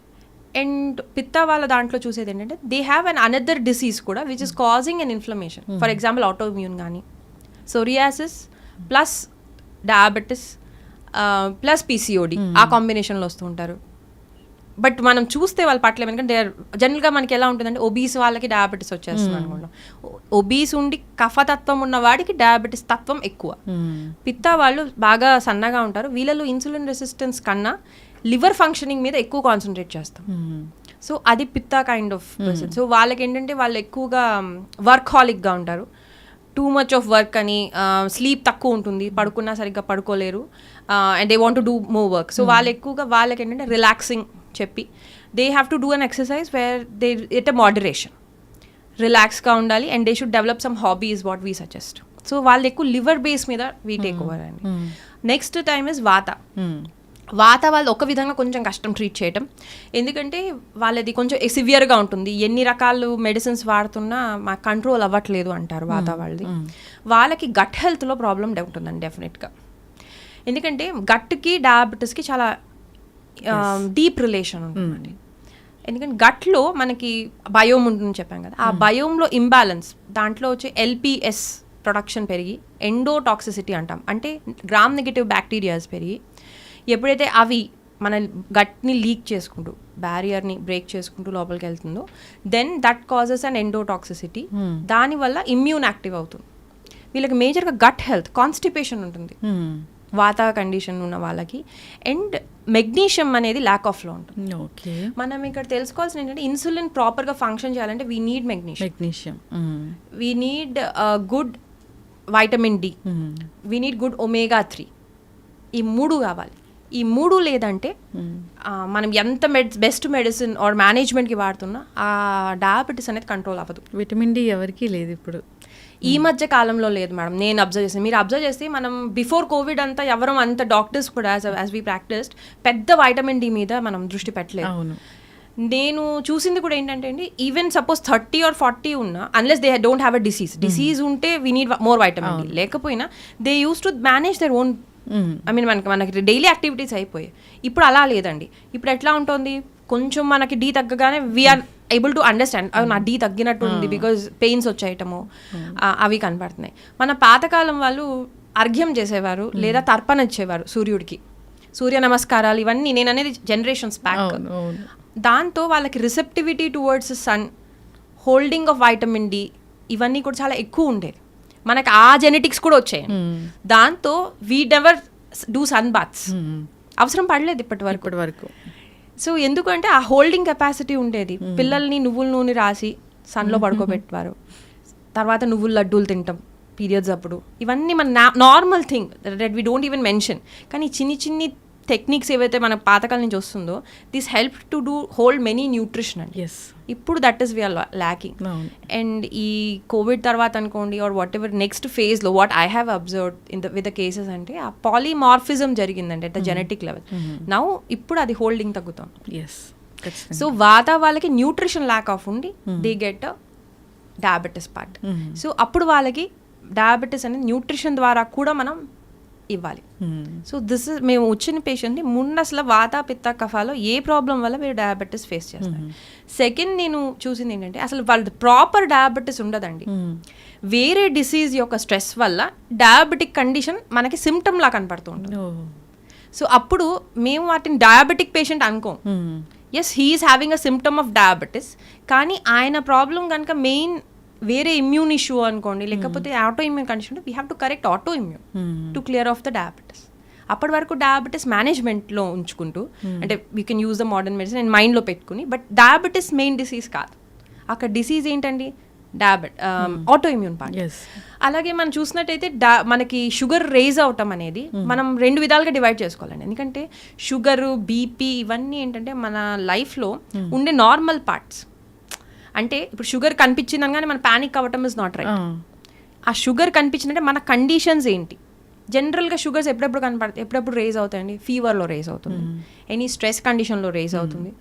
అండ్ పిత్త వాళ్ళ దాంట్లో చూసేది ఏంటంటే they have an another disease కూడా which is causing an inflammation. For example autoimmune కానీ, psoriasis plus diabetes plus PCOD ఆ కాంబినేషన్లో వస్తూ ఉంటారు. బట్ మనం చూస్తే వాళ్ళు పట్లేము, ఎందుకంటే జనరల్గా మనకి ఎలా ఉంటుందంటే ఒబీస్ వాళ్ళకి డయాబెటీస్ వచ్చేస్తుంది అనుకుంటాం. ఒబీస్ ఉండి కఫతత్వం ఉన్న వాడికి డయాబెటీస్ తత్వం ఎక్కువ. పిత్త వాళ్ళు బాగా సన్నగా ఉంటారు, వీళ్ళలో ఇన్సులిన్ రెసిస్టెన్స్ కన్నా లివర్ ఫంక్షనింగ్ మీద ఎక్కువ కాన్సన్ట్రేట్ చేస్తాం. సో అది పిత్త కైండ్ ఆఫ్ పర్సన్. సో వాళ్ళకి ఏంటంటే వాళ్ళు ఎక్కువగా వర్క్హాలిక్గా ఉంటారు, టూ మచ్ ఆఫ్ వర్క్ అని, స్లీప్ తక్కువ ఉంటుంది, పడుకున్నా సరిగ్గా పడుకోలేరు, and they want to do more work. So వాళ్ళు ఎక్కువగా వాళ్ళకి ఏంటంటే రిలాక్సింగ్ చెప్పి they have to do an exercise where they at a moderation, రిలాక్స్గా ఉండాలి, and they should develop some hobby is what we suggest. So వాళ్ళు ఎక్కువ liver base మీద వీ టేక్ ఓవర్ అండి. నెక్స్ట్ టైమ్ ఇస్ వాత వాళ్ళు ఒక విధంగా కొంచెం కష్టం ట్రీట్ చేయటం, ఎందుకంటే వాళ్ళది కొంచెం సివియర్గా ఉంటుంది, ఎన్ని రకాలు మెడిసిన్స్ వాడుతున్నా మాకు కంట్రోల్ అవ్వట్లేదు అంటారు వాత వాళ్ళది. వాళ్ళకి గట్ హెల్త్లో ప్రాబ్లం ఉంటుందండి డెఫినెట్గా, ఎందుకంటే గట్కి డయాబెటీస్కి చాలా డీప్ రిలేషన్ ఉంటుందండి. ఎందుకంటే గట్లో మనకి బయోమ్ ఉంటుందని చెప్పాం కదా, ఆ బయోమ్లో ఇంబ్యాలెన్స్, దాంట్లో వచ్చే LPS ప్రొడక్షన్ పెరిగి ఎండోటాక్సిసిటీ అంటాం, అంటే గ్రామ్ నెగటివ్ బ్యాక్టీరియాస్ పెరిగి ఎప్పుడైతే అవి మన గట్ని లీక్ చేసుకుంటూ బ్యారియర్ని బ్రేక్ చేసుకుంటూ లోపలికి వెళ్తుందో దెన్ దట్ కాజెస్ అండ్ ఎండోటాక్సిసిటీ, దానివల్ల ఇమ్యూన్ యాక్టివ్ అవుతుంది. వీళ్ళకి మేజర్గా గట్ హెల్త్ కాన్స్టిపేషన్ ఉంటుంది వాత కండిషన్ ఉన్న వాళ్ళకి, అండ్ మెగ్నీషియం అనేది ల్యాక్ ఆఫ్లో ఉంటుంది. ఓకే, మనం ఇక్కడ తెలుసుకోవాల్సిన ఏంటంటే ఇన్సులిన్ ప్రాపర్గా ఫంక్షన్ చేయాలంటే we need magnesium, we need good vitamin D, we need good omega-3, ఈ 3 కావాలి. ఈ 3 లేదంటే మనం ఎంత బెస్ట్ మెడిసిన్ ఆర్ మేనేజ్మెంట్కి వాడుతున్నా ఆ డయాబెటీస్ అనేది కంట్రోల్ అవ్వదు. విటమిన్ D ఎవరికి లేదు ఇప్పుడు, ఈ మధ్య కాలంలో లేదు మేడం, నేను అబ్జర్వ్ చేస్తాను. మీరు అబ్జర్వ్ చేస్తే మనం బిఫోర్ కోవిడ్ అంతా ఎవరం అంత డాక్టర్స్ కూడా యాజ్ వీ ప్రాక్టీస్డ్ పెద్ద వైటమిన్ D మీద మనం దృష్టి పెట్టలేదు. నేను చూసింది కూడా ఏంటంటే అండి, ఈవెన్ సపోజ్ 30 or 40 ఉన్నా, unless they don't have a disease ఉంటే we need more vitamin D, లేకపోయినా they use to manage their own, I mean మనకి డైలీ యాక్టివిటీస్ అయిపోయాయి. ఇప్పుడు అలా లేదండి. ఇప్పుడు ఎట్లా ఉంటుంది, కొంచెం మనకి D తగ్గగానే వీఆర్ ఏబుల్ టు అండర్స్టాండ్ నా D తగ్గినట్టు ఉంది బికాజ్ పెయిన్స్ వచ్చేయటము అవి కనపడుతున్నాయి. మన పాతకాలం వాళ్ళు అర్ఘ్యం చేసేవారు లేదా తర్పణ ఇచ్చేవారు సూర్యుడికి, సూర్య నమస్కారాలు, ఇవన్నీ నేను అనేది జనరేషన్స్ బ్యాక్. దాంతో వాళ్ళకి receptivity towards sun, holding of vitamin D ఇవన్నీ కూడా చాలా ఎక్కువ ఉండేది. మనకి ఆ జెనెటిక్స్ కూడా వచ్చాయి, దాంతో we never do sun baths, అవసరం పడలేదు ఇప్పటి వరకు. సో ఎందుకంటే ఆ హోల్డింగ్ కెపాసిటీ ఉండేది. పిల్లల్ని నువ్వుల నూనె రాసి సన్లో పడుకోబెట్టేవారు, తర్వాత నువ్వుల లడ్డూలు తింటాం పీరియడ్స్ అప్పుడు, ఇవన్నీ మన normal thing that we don't even mention. కానీ చిన్ని టెక్నిక్స్ ఏవైతే మన పాతకాలం నుంచి వస్తుందో this help to do hold many nutrition అండి. ఇప్పుడు that is we're lacking. And ఈ కోవిడ్ తర్వాత అనుకోండి ఆర్ వాట్ ఎవర్ నెక్స్ట్ ఫేజ్లో what I have observed with the cases అంటే ఆ పాలిమార్ఫిజం జరిగిందండి at the genetic level. Now ఇప్పుడు అది హోల్డింగ్ తగ్గుతుంది. సో వాళ్ళకి న్యూట్రిషన్ ల్యాక్ ఆఫ్ ఉండి they get diabetes part. So అప్పుడు వాళ్ళకి డయాబెటీస్ అనేది న్యూట్రిషన్ ద్వారా కూడా మనం ఇవ్వాలి. సో దిస్ ఇస్ మేము వచ్చిన పేషెంట్ని ముందు అసలు వాత పిత్త కఫాలో ఏ ప్రాబ్లం వల్ల మీరు డయాబెటీస్ ఫేస్ చేస్తారు. సెకండ్ నేను చూసింది ఏంటంటే అసలు వాళ్ళ ప్రాపర్ డయాబెటీస్ ఉండదండి, వేరే డిసీజ్ యొక్క స్ట్రెస్ వల్ల డయాబెటిక్ కండిషన్ మనకి సిమ్టమ్ లా కనపడుతూ ఉంటుంది. సో అప్పుడు మేము వాటిని డయాబెటిక్ పేషెంట్ అనుకోం. Yes he is having a symptom of diabetes, కానీ ఆయన ప్రాబ్లం కనుక మెయిన్ వేరే ఇమ్యూన్ ఇష్యూ అనుకోండి, లేకపోతే auto immune condition, we have to correct auto immune to clear of the diabetes. అప్పటి వరకు డయాబెటీస్ మేనేజ్మెంట్లో ఉంచుకుంటూ, అంటే we can use the modern medicine and మైండ్లో పెట్టుకుని, బట్ డయాబెటీస్ మెయిన్ డిసీజ్ కాదు. అక్కడ డిసీజ్ ఏంటండి, ఆటో ఇమ్యూన్ పార్ట్. అలాగే మనం చూసినట్టయితే మనకి షుగర్ రేజ్ అవటం అనేది మనం 2 విధాలుగా డివైడ్ చేసుకోవాలండి. ఎందుకంటే షుగరు, బీపీ ఇవన్నీ ఏంటంటే మన లైఫ్లో ఉండే నార్మల్ పార్ట్స్. అంటే ఇప్పుడు షుగర్ కనిపించిందని కానీ మనం ప్యానిక్ అవ్వటం ఇస్ నాట్ రైట్. ఆ షుగర్ కనిపించిందంటే మన కండిషన్స్ ఏంటి. జనరల్గా షుగర్స్ ఎప్పుడెప్పుడు కనపడతాయి, ఎప్పుడెప్పుడు రేజ్ అవుతాయండి? ఫీవర్లో రేజ్ అవుతుంది, ఎనీ స్ట్రెస్ కండిషన్లో రేజ్ అవుతుంది,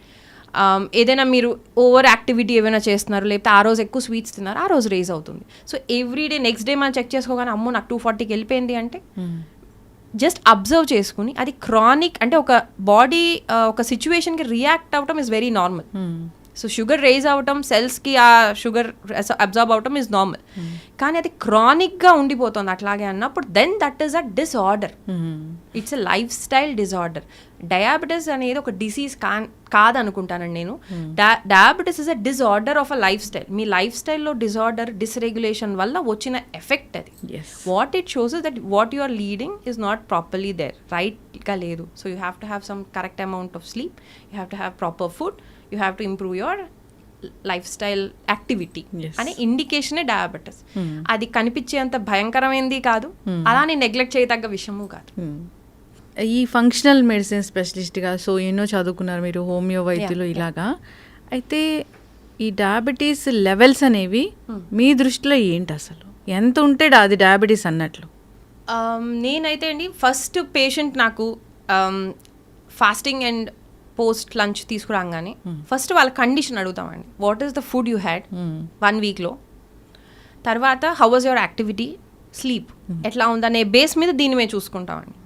ఏదైనా మీరు ఓవర్ యాక్టివిటీ ఏమైనా చేస్తున్నారు, లేకపోతే ఆ రోజు ఎక్కువ స్వీట్స్ తిన్నారు, ఆ రోజు రేజ్ అవుతుంది. సో ఎవ్రీడే నెక్స్ట్ డే మనం చెక్ చేసుకోగానే అమ్మో నాకు 240కి వెళ్ళిపోయింది అంటే జస్ట్ అబ్జర్వ్ చేసుకుని అది క్రానిక్ అంటే ఒక బాడీ ఒక సిచ్యువేషన్కి రియాక్ట్ అవ్వటం is very normal. So sugar raise అవ్వటం, సెల్స్కి ఆ షుగర్ అబ్జర్వ్ అవ్వటం ఇస్ నార్మల్. కానీ అది క్రానిక్గా ఉండిపోతుంది అట్లాగే అన్నప్పుడు then that is a disorder. It's a lifestyle disorder. Diabetes అనేది ఒక డిసీజ్ కాదనుకుంటానండి నేను. Diabetes is a disorder of a life style. మీ లైఫ్ స్టైల్లో డిసార్డర్, డిస్రెగ్యులేషన్ వల్ల వచ్చిన ఎఫెక్ట్ అది. What it shows is that what you are leading is not properly there, రైట్గా లేదు. So you have to have some correct amount of sleep, you have to have proper food, you have to improve your life style activity అనే ఇండికేషనే diabetes. అది కనిపించేంత భయంకరమైంది కాదు, అలానే neglect చేయదగ్గ విషయము కాదు. ఈ functional medicine స్పెషలిస్ట్గా so ఎన్నో చదువుకున్నారు మీరు, హోమియో వైద్యులు ఇలాగా. అయితే ఈ డయాబెటీస్ లెవెల్స్ అనేవి మీ దృష్టిలో ఏంటి, అసలు ఎంత ఉంటే అది డయాబెటీస్ అన్నట్లు? నేనైతే అండి ఫస్ట్ పేషెంట్ నాకు ఫాస్టింగ్ అండ్ పోస్ట్ లంచ్ తీసుకురాగానే ఫస్ట్ వాళ్ళ కండిషన్ అడుగుతామండి. What is the food you had 1 వీక్లో, తర్వాత how was your activity, sleep ఎట్లా ఉందనే బేస్ మీద దీన్ని మేము చూసుకుంటామండి.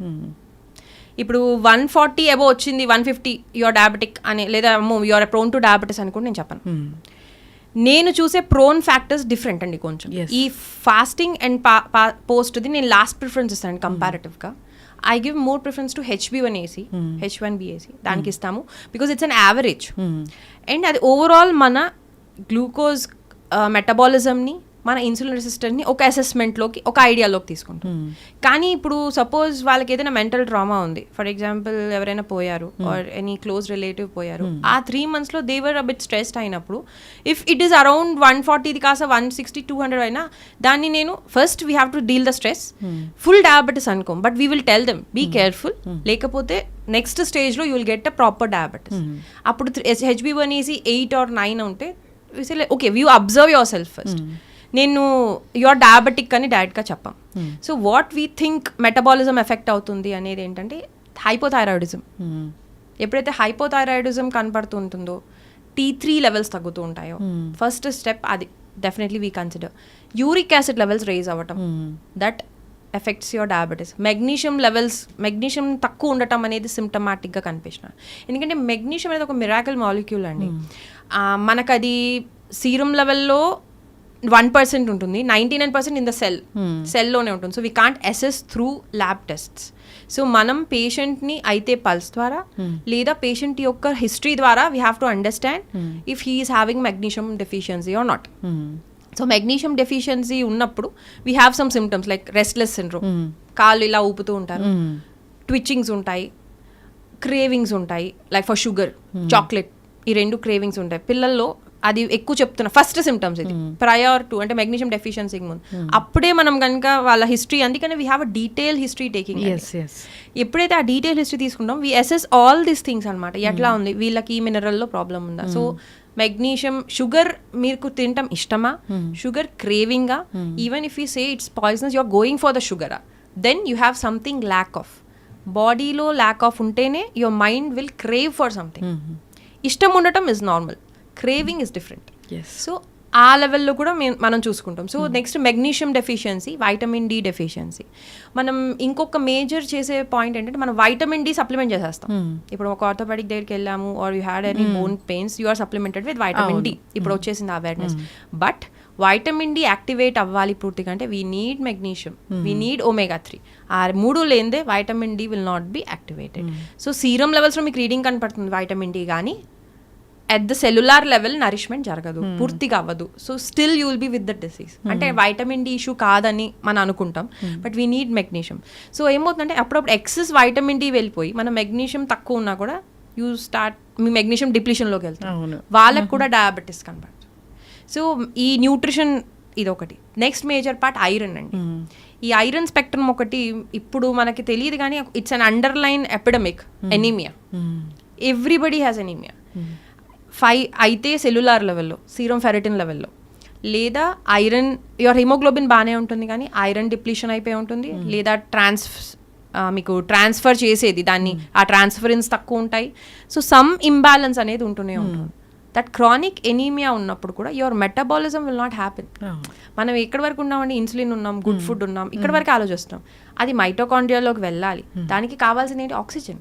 ఇప్పుడు 140 అబోవ్ వచ్చింది, 150 యువర్ డయాబెటిక్ అని, లేదా యువర్ ప్రోన్ టు డయాబెటీస్ అని కూడా నేను చెప్పను. నేను చూసే ప్రోన్ ఫ్యాక్టర్స్ డిఫరెంట్ అండి కొంచెం. ఈ ఫాస్టింగ్ అండ్ పోస్ట్ది నేను లాస్ట్ ప్రిఫరెన్స్ ఇస్తాను కంపారిటివ్గా. I give more preference to HB1AC, H1BAC. దానికి ఇస్తాము because it's an average. And అది ఓవరాల్ మన గ్లూకోజ్ మెటబాలిజంని, మన ఇన్సులిన్ రెసిస్టెన్స్ని ఒక అసెస్మెంట్లోకి, ఒక ఐడియాలోకి తీసుకుంటాం. కానీ ఇప్పుడు సపోజ్ వాళ్ళకి ఏదైనా మెంటల్ ట్రామా ఉంది, ఫర్ ఎగ్జాంపుల్ ఎవరైనా పోయారు ఆర్ ఎనీ క్లోజ్ రిలేటివ్ పోయారు, ఆ 3 monthsలో they were a bit stressed అయినప్పుడు ఇఫ్ ఇట్ ఈస్ అరౌండ్ 140 కాస్త 160, 200 అయినా దాన్ని నేను first we have to deal the stress. Full diabetes అనుకోం, but we will tell them be careful, లేకపోతే నెక్స్ట్ స్టేజ్లో you will get a proper diabetes. అప్పుడు HB1AC 8 or 9 ఉంటే okay you observe your self first. నేను your diabetic అని డైరెక్ట్గా చెప్పాం. So what we think metabolism effect అవుతుంది అనేది ఏంటంటే హైపోథైరాయిడిజం. ఎప్పుడైతే హైపోథైరాయిడిజం కనపడుతుంటుందో, T3 లెవెల్స్ తగ్గుతూ ఉంటాయో, ఫస్ట్ స్టెప్ అది definitely we consider. Uric acid levels raise అవ్వటం, that affects your diabetes. Magnesium తక్కువ ఉండటం అనేది సిమ్టమాటిక్గా కనిపించిన. ఎందుకంటే మెగ్నీషియం అనేది ఒక మిరాకిల్ మాలిక్యూల్ అండి. మనకది సీరం లెవెల్లో 1% ఉంటుంది, 99% ఇన్ ద సెల్లోనే ఉంటుంది. So we can't assess through lab tests. So మనం పేషెంట్ని అయితే పల్స్ ద్వారా లేదా పేషెంట్ యొక్క హిస్టరీ ద్వారా we have to understand if he is having magnesium deficiency or not. So magnesium deficiency ఉన్నప్పుడు we have some symptoms like restless syndrome, కాళ్ళు ఇలా ఊపుతూ ఉంటారు, ట్విచ్చింగ్స్ ఉంటాయి, క్రేవింగ్స్ ఉంటాయి, లైక్ ఫర్ షుగర్, చాక్లెట్, ఈ 2 క్రేవింగ్స్ ఉంటాయి పిల్లల్లో. అది ఎక్కువ చెప్తున్నా ఫస్ట్ సిమ్టమ్స్ ఇది ప్రయర్ టు అంటే మెగ్నీషియం డెఫిషియన్సీకి ముందు. అప్పుడే మనం కనుక వాళ్ళ హిస్టరీ, అందుకని we have a detail history taking. ఎప్పుడైతే ఆ డీటెయిల్ హిస్టరీ తీసుకుంటాం we assess all these things అనమాట. ఎట్లా ఉంది, వీళ్ళకి ఈ మినరల్లో ప్రాబ్లం ఉందా. సో మెగ్నీషియం, షుగర్ మీకు తినటం ఇష్టమా, షుగర్ క్రేవింగా, even if you say it's poisonous, you are going for the షుగరా, then you have something lack of. బాడీలో ల్యాక్ ఆఫ్ ఉంటేనే your mind will crave for something. ఇష్టం ఉండటం is normal, craving is different. So ఆ లెవెల్లో కూడా మనం చూసుకుంటాం. So next magnesium deficiency, vitamin D deficiency. మనం ఇంకొక మేజర్ చేసే పాయింట్ ఏంటంటే మనం వైటమిన్ డి సప్లిమెంట్ చేసేస్తాం. ఇప్పుడు ఒక ఆర్థోపెడిక్ దగ్గరికి వెళ్ళాము are you had any bone pains, you are supplemented with vitamin D. ఇప్పుడు వచ్చేసింది awareness. But vitamin D activate అవ్వాలి పూర్తిగా అంటే we need magnesium, we need omega-3. ఆ 3 లేనిదే vitamin D will not be activated. So serum లెవెల్స్లో మీకు reading కనపడుతుంది వైటమిన్ డి, కానీ at the cellular level nourishment జరగదు, పూర్తిగా అవ్వదు. So still you will be with the disease. అంటే వైటమిన్ డి ఇష్యూ కాదని మనం అనుకుంటాం, but we need magnesium. So ఏమవుతుందంటే అప్పుడప్పుడు ఎక్సెస్ వైటమిన్ డి వెళ్ళిపోయి మన మెగ్నీషియం తక్కువ ఉన్నా కూడా యూ స్టార్ట్ మీ మెగ్నీషియం డిప్లీషన్లోకి వెళ్తాం, వాళ్ళకు కూడా డయాబెటీస్ కనపడుతుంది. సో ఈ న్యూట్రిషన్ ఇదొకటి. నెక్స్ట్ మేజర్ పార్ట్ ఐరన్ అండి. ఈ ఐరన్ స్పెక్ట్రమ్ ఒకటి ఇప్పుడు మనకి తెలియదు, కానీ it's an underline epidemic, anaemia. Everybody has anaemia. 5 అయితే సెల్యులార్ లెవెల్లో, సీరం ఫెరిటిన్ లెవెల్లో, లేదా ఐరన్ యువర్ హిమోగ్లోబిన్ బాగానే ఉంటుంది కానీ ఐరన్ డిప్లీషన్ అయిపోయి ఉంటుంది, లేదా మీకు ట్రాన్స్ఫర్ చేసేది దాన్ని ఆ ట్రాన్స్ఫరెన్స్ తక్కువ ఉంటాయి. సో సమ్ ఇంబ్యాలెన్స్ అనేది ఉంటూనే ఉంటుంది. దట్ క్రానిక్ ఎనీమియా ఉన్నప్పుడు కూడా your metabolism will not happen. మనం ఎక్కడి వరకు ఉన్నామండి, ఇన్సులిన్ ఉన్నాం, గుడ్ ఫుడ్ ఉన్నాం, ఇక్కడ వరకు ఆలోచిస్తాం. అది మైటోకాండ్రియాలోకి వెళ్ళాలి. దానికి కావాల్సింది ఏంటి? ఆక్సిజన్.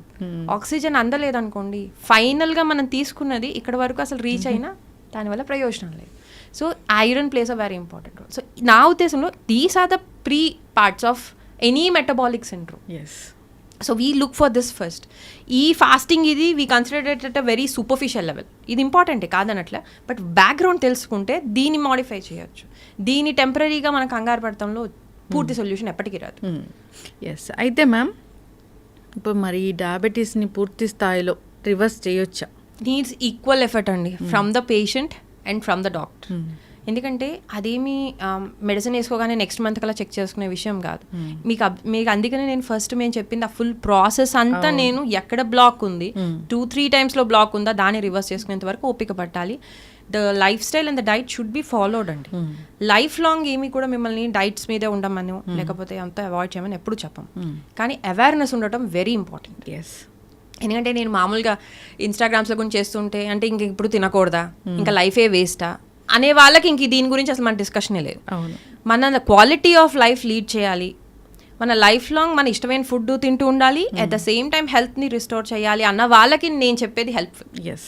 ఆక్సిజన్ అందలేదనుకోండి, ఫైనల్గా మనం తీసుకున్నది ఇక్కడ వరకు అసలు రీచ్ అయినా దానివల్ల ప్రయోజనం లేదు. So iron plays a very important role. So నా ఉద్దేశంలో these are the pre parts of any metabolic syndrome. So we look for this first. ఈ ఫాస్టింగ్ ఇది we consider it at a very superficial level. ఇది ఇంపార్టెంటే కాదనట్లే, but background తెలుసుకుంటే దీన్ని modify చేయొచ్చు. దీన్ని టెంపరీగా మన కంగారు పడటంలో పూర్తి సొల్యూషన్ ఎప్పటికీ రాదు. ఎస్. అయితే మ్యామ్, ఇప్పుడు మరి ఈ డయాబెటీస్ని పూర్తి స్థాయిలో రివర్స్ చేయొచ్చా? నీడ్స్ ఈక్వల్ ఎఫర్ట్ అండి, from the patient and from the doctor. ఎందుకంటే అదేమి మెడిసిన్ వేసుకోగానే నెక్స్ట్ మంత్ కల్లా చెక్ చేసుకునే విషయం కాదు. మీకు అందుకనే నేను ఫస్ట్ మేము చెప్పింది ఆ ఫుల్ ప్రాసెస్ అంతా నేను ఎక్కడ బ్లాక్ ఉంది, 2-3 టైమ్స్లో బ్లాక్ ఉందా దాన్ని రివర్స్ చేసుకునేంత వరకు ఓపిక పట్టాలి. The life style and the diet should be followed అండి. లైఫ్ లాంగ్ ఏమి కూడా మిమ్మల్ని డైట్స్ మీదే ఉండమని లేకపోతే అంతా అవాయిడ్ చేయమని ఎప్పుడు చెప్పం, కానీ అవేర్నెస్ ఉండటం వెరీ ఇంపార్టెంట్. ఎస్. ఎందుకంటే నేను మామూలుగా ఇన్స్టాగ్రామ్స్లో గురించి చేస్తుంటే అంటే ఇంక ఇప్పుడు తినకూడదా, ఇంకా లైఫే వేస్టా అనే వాళ్ళకి ఇంక దీని గురించి అసలు మన డిస్కషనే లేదు. మన క్వాలిటీ ఆఫ్ లైఫ్ లీడ్ చేయాలి, మన లైఫ్ లాంగ్ మన ఇష్టమైన ఫుడ్ తింటూ ఉండాలి, అట్ ద సేమ్ టైం హెల్త్ని రిస్టోర్ చేయాలి అన్న వాళ్ళకి నేను చెప్పేది హెల్ప్ఫుల్. ఎస్.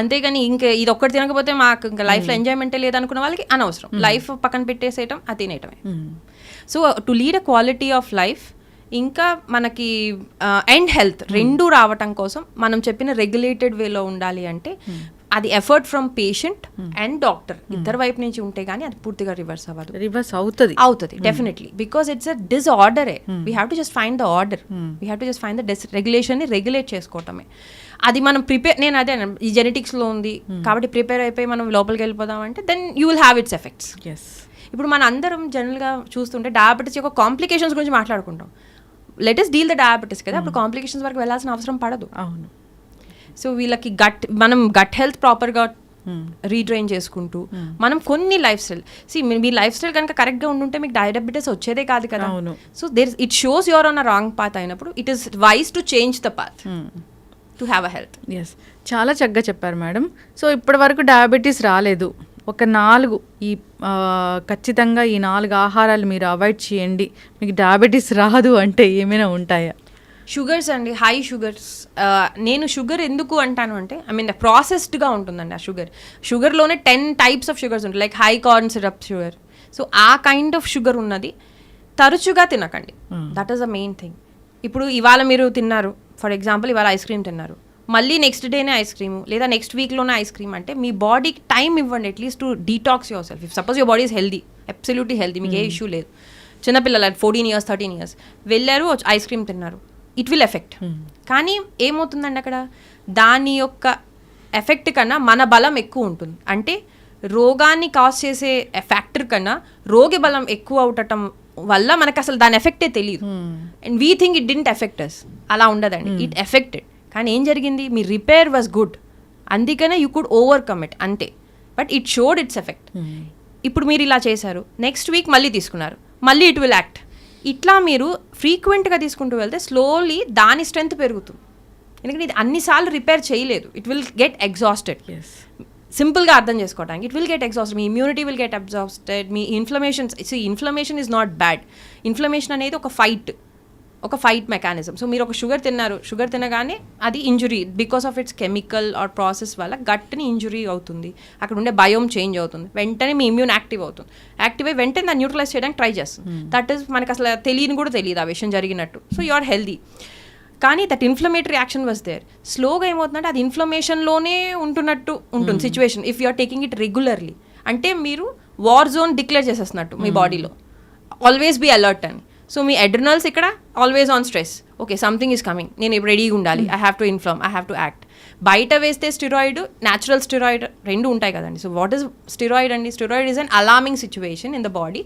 అంతేగాని ఇంకా ఇది ఒక్కటి తినకపోతే మాకు ఇంకా లైఫ్లో ఎంజాయ్మెంటే లేదనుకున్న వాళ్ళకి అనవసరం. లైఫ్ పక్కన పెట్టేసేయటం, అది తినేయటమే. So to lead a quality of life ఇంకా మనకి అండ్ హెల్త్ రెండూ రావటం కోసం మనం చెప్పిన రెగ్యులేటెడ్ వేలో ఉండాలి. అంటే అది effort from patient and doctor ఇద్దరు వైపు నుంచి ఉంటే గానీ అది పూర్తిగా రివర్స్ అవ్వదు. రివర్స్ అవుతుంది డెఫినెట్లీ, బికాస్ ఇట్స్ అ డిస్ఆర్డరే. We have to just find the order, we have to just find the రెగ్యులేషన్ని రెగ్యులేట్ చేసుకోవటమే. అది మనం నేను అదే ఈ జెనెటిక్స్లో ఉంది కాబట్టి ప్రిపేర్ అయిపోయి మనం లోపలికి వెళ్ళిపోదాం అంటే then you will have its effects. ఇప్పుడు మన అందరం జనరల్గా చూస్తుంటే డయాబెటీస్ యొక్క కాంప్లికేషన్స్ గురించి మాట్లాడుకుంటాం. Let us deal the diabetes కదా, అప్పుడు కాంప్లికేషన్స్ వరకు వెళ్ళాల్సిన అవసరం పడదు. అవును. సో వీళ్ళకి మనం గట్ హెల్త్ ప్రాపర్గా రీట్రైన్ చేసుకుంటూ మనం కొన్ని లైఫ్ స్టైల్ మీ లైఫ్ స్టైల్ కనుక కరెక్ట్గా ఉండుంటే మీకు డయాబెటీస్ వచ్చేదే కాదు కదా. So it shows you're on a wrong path అయినప్పుడు it is wise to change the path to have a health. Yes, చాలా చక్కగా చెప్పారు మేడం. సో ఇప్పటి వరకు డయాబెటీస్ రాలేదు, ఒక 4 ఖచ్చితంగా ఈ 4 ఆహారాలు మీరు అవాయిడ్ చేయండి, మీకు డయాబెటీస్ రాదు అంటే ఏమైనా ఉంటాయా? షుగర్స్ అండి, హై షుగర్స్. నేను షుగర్ ఎందుకు అంటాను అంటే ప్రాసెస్డ్గా ఉంటుందండి ఆ షుగర్లోనే 10 టైప్స్ ఆఫ్ షుగర్స్ ఉంటాయి, like high corn syrup sugar. So ఆ కైండ్ ఆఫ్ షుగర్ ఉన్నది తరచుగా తినకండి. That is the main thing. ఇప్పుడు ఇవాళ మీరు తిన్నారు, ఫర్ ఎగ్జాంపుల్ ఇవాళ ఐస్ క్రీమ్ తిన్నారు, మళ్ళీ నెక్స్ట్ డేనే ఐస్ క్రీమ్ లేదా నెక్స్ట్ వీక్లోనే ఐస్ క్రీమ్ అంటే మీ బాడీకి టైం ఇవ్వండి at least to detox your self. If suppose your body is healthy, absolutely healthy, మీకు ఏ ఇష్యూ లేదు, చిన్నపిల్లలు 14 years 13 years వెళ్ళారు ఐస్ క్రీమ్ తిన్నారు, ఇట్ విల్ ఎఫెక్ట్. కానీ ఏమవుతుందండి అక్కడ దాని యొక్క ఎఫెక్ట్ కన్నా మన బలం ఎక్కువ ఉంటుంది. అంటే రోగాన్ని కాజ్ చేసే ఫ్యాక్టర్ కన్నా రోగి బలం ఎక్కువ అవటం వల్ల మనకు అసలు దాని ఎఫెక్టే తెలియదు. And we think it didn't affect us. అలా ఉండదండి, ఇట్ ఎఫెక్టెడ్. కానీ ఏం జరిగింది, మీ రిపేర్ వాజ్ గుడ్, అందుకనే యూ కుడ్ ఓవర్కమ్ ఇట్ అంతే. But it showed its effect. ఇప్పుడు మీరు ఇలా చేశారు, నెక్స్ట్ వీక్ మళ్ళీ తీసుకున్నారు, మళ్ళీ ఇట్ విల్ యాక్ట్. ఇట్లా మీరు ఫ్రీక్వెంట్గా తీసుకుంటూ వెళ్తే స్లోలీ దాని స్ట్రెంత్ పెరుగుతుంది. ఎందుకంటే ఇది అన్నిసార్లు రిపేర్ చేయలేదు, ఇట్ విల్ గెట్ ఎగ్జాస్టెడ్. సింపుల్గా అర్థం చేసుకోవడానికి it will get exhausted, me immunity will get exhausted, me inflammation is not bad. Inflammation అనేది ఒక ఫైట్ మెకానిజం. సో మీరు ఒక షుగర్ తినగానే అది injury because of it's chemical or process వల్ల గట్ని ఇంజురీ అవుతుంది, అక్కడ ఉండే బయోమ్ చేంజ్ అవుతుంది, వెంటనే మీ ఇమ్యూన్ యాక్టివ్ అయ్యి వెంటనే దాన్ని న్యూట్రలైజ్ చేయడానికి ట్రై చేస్తుంది. దట్ ఈస్ మనకు అసలు తెలియదు ఆ విషయం జరిగినట్టు. So you are healthy. కానీ that inflammatory action was there. స్లోగా ఏమవుతుందంటే అది ఇన్ఫ్లమేషన్లోనే ఉంటున్నట్టు ఉంటుంది situation if you are taking it regularly. అంటే మీరు వార్ జోన్ డిక్లేర్ చేసేస్తున్నట్టు మీ బాడీలో, ఆల్వేస్ బీ అలర్ట్ అని. సో మీ అడ్రినల్స్ ఇక్కడ always on stress, okay something is coming, నేను ఇప్పుడు రెడీగా ఉండాలి, I have to inflame, I have to act. బయట వేస్తే స్టిరాయిడ్, న్యాచురల్ స్టిరాయిడ్ రెండు ఉంటాయి కదండి. సో వాట్ ఈస్ స్టిరాయిడ్ అండి? Steroid is an alarming situation in the body.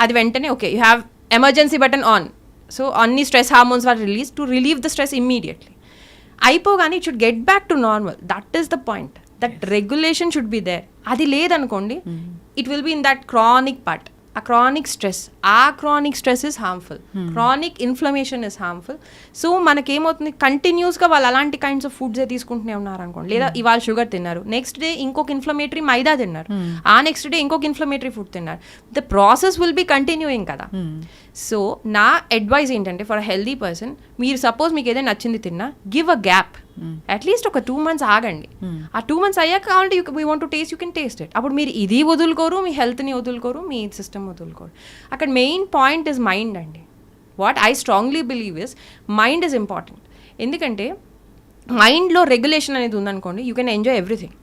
అది వెంటనే okay you have emergency button on, so అన్ని stress hormones are release to relieve the stress immediately. అయిపోగానే it should get back to normal. That is the point. That regulation should be there. అది లేదనుకోండి, it will be in that chronic part. ఆ chronic stress is harmful, chronic inflammation is harmful. So మనకేమవుతుంది, కంటిన్యూస్గా వాళ్ళు అలాంటి kinds of ఫుడ్సే తీసుకుంటూనే ఉన్నారు అనుకోండి. లేదా ఇవాళ షుగర్ తిన్నారు, నెక్స్ట్ డే ఇంకొక ఇన్ఫ్లమేటరీ మైదా తిన్నారు, ఆ నెక్స్ట్ డే ఇంకొక ఇన్ఫ్లమేటరీ ఫుడ్ తిన్నారు. The process will be continuing కదా. సో నా అడ్వైస్ ఏంటంటే, ఫర్ అ హెల్దీ పర్సన్, మీరు సపోజ్ మీకు ఏదైనా నచ్చింది తిన్నా, గివ్ అ గ్యాప్. అట్లీస్ట్ ఒక 2 months ఆగండి. ఆ 2 months అయ్యాక కావాలంటే you want to taste, you can taste it. అప్పుడు మీరు ఇది వదులుకోరు, మీ హెల్త్ని వదులుకోరు, మీ సిస్టమ్ వదులుకోరు. అక్కడ మెయిన్ పాయింట్ ఇస్ మైండ్ అండి. What I strongly believe is mind is important. ఎందుకంటే మైండ్లో రెగ్యులేషన్ అనేది ఉందనుకోండి, యూ కెన్ ఎంజాయ్ ఎవ్రీథింగ్.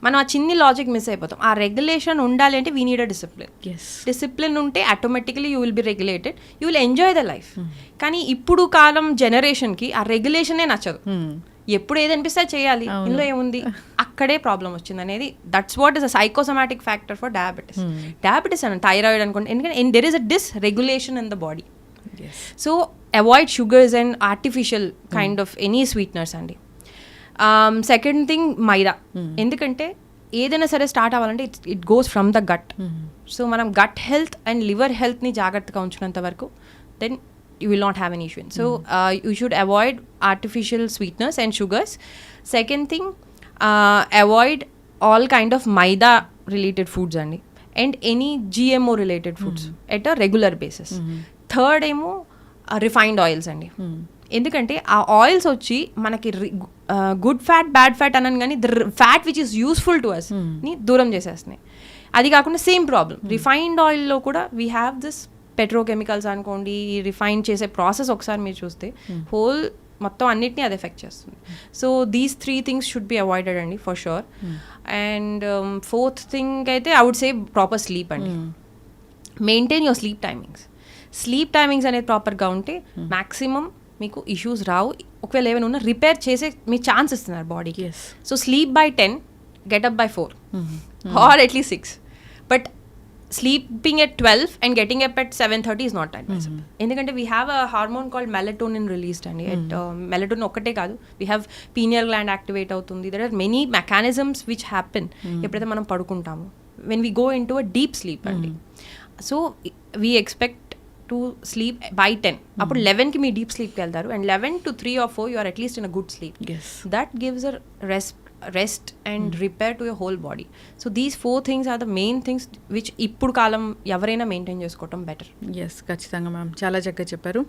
మనం ఆ చిన్ని లాజిక్ మిస్ అయిపోతాం. ఆ రెగ్యులేషన్ ఉండాలి అంటే we need a discipline. Discipline ఉంటే automatically you will be regulated, you will enjoy the life. కానీ ఇప్పుడు కాలం జనరేషన్కి ఆ రెగ్యులేషనే నచ్చదు. ఎప్పుడు ఏది అనిపిస్తే చేయాలి, ఇందులో ఏముంది, అక్కడే ప్రాబ్లం వచ్చింది అనేది. That's what is a psychosomatic factor for diabetes. Diabetes అని థైరాయిడ్ అనుకోండి, ఎందుకంటే there is a dysregulation in the body. So avoid sugars and artificial kind of any sweeteners అండి. Second thing maida. ఎందుకంటే ఏదైనా సరే స్టార్ట్ అవ్వాలంటే it goes from the gut. So మనం gut health and liver హెల్త్ని జాగ్రత్తగా ఉంచినంత వరకు then you will not have any issue. So you should avoid artificial sweeteners and sugars. Second thing, avoid all kind of maida related foods and any GMO related foods at a regular basis. Third ఏమో refined oils అండి. ఎందుకంటే ఆ oils వచ్చి మనకి good fat bad fat అనని కానీ fat which is useful to us ని దూరం చేసేస్తున్నాయి. అది కాకుండా సేమ్ ప్రాబ్లం రిఫైన్డ్ ఆయిల్లో కూడా వీ హ్యావ్ దిస్ పెట్రోకెమికల్స్ అనుకోండి, రిఫైన్ చేసే ప్రాసెస్ ఒకసారి మీరు చూస్తే హోల్ మొత్తం అన్నిటినీ అది ఎఫెక్ట్ చేస్తుంది. So these 3 things should be avoided అండి for sure. And fourth thing అయితే I would say proper sleep అండి. మెయింటైన్ యువర్ స్లీప్ టైమింగ్స్ అనేది ప్రాపర్గా ఉంటే మ్యాక్సిమం మీకు ఇష్యూస్ రావు. ఒకవేళ ఏమైనా ఉన్నా రిపేర్ చేసే మీ ఛాన్స్ ఇస్తున్నారు బాడీకి. So sleep by 10, get up by 4 or at least 6. But sleeping at 12 and getting up at 7:30 is not advisable. ఎందుకంటే we have a hormone called melatonin released అండి. melatonin ఒక్కటే కాదు, we have pineal gland activate అవుతుంది. there are many mechanisms which happen ఎప్పుడైతే మనం పడుకుంటాము, when we go into a deep sleep అండి. so we expect to sleep by 10. అప్పుడు 11కి మీ deep స్లీప్కి వెళ్తారు and 11 to 3 or 4 you are at least in a good sleep. that gives a rest and repair to your whole body. So these 4 things are the main things which ఇప్పుడు కాలం ఎవరైనా maintain చేసుకోవటం better. Yes, ఖచ్చితంగా ma'am, చాలా చక్కగా చెప్పారు.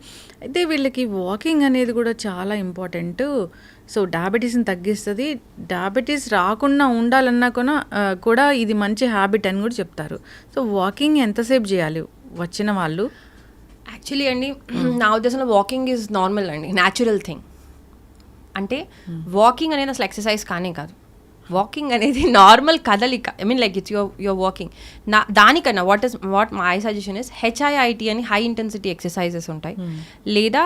అయితే వీళ్ళకి walking అనేది కూడా చాలా ఇంపార్టెంట్. సో డయాబెటీస్ని తగ్గిస్తుంది. డయాబెటీస్ రాకుండా ఉండాలన్నా కూడా ఇది మంచి హ్యాబిట్ అని కూడా చెప్తారు. సో వాకింగ్ ఎంతసేపు చేయాలి వచ్చిన వాళ్ళు? యాక్చువల్లీ అండి నా ఉద్దేశంలో వాకింగ్ ఈజ్ నార్మల్ అండి, న్యాచురల్ థింగ్. అంటే వాకింగ్ అనేది అసలు ఎక్సర్సైజ్ కానే కాదు. వాకింగ్ అనేది నార్మల్ కదలిక. I mean like it's your walking. దానికన్నా what my suggestion is HIIT అని హై ఇంటెన్సిటీ ఎక్సర్సైజెస్ ఉంటాయి, లేదా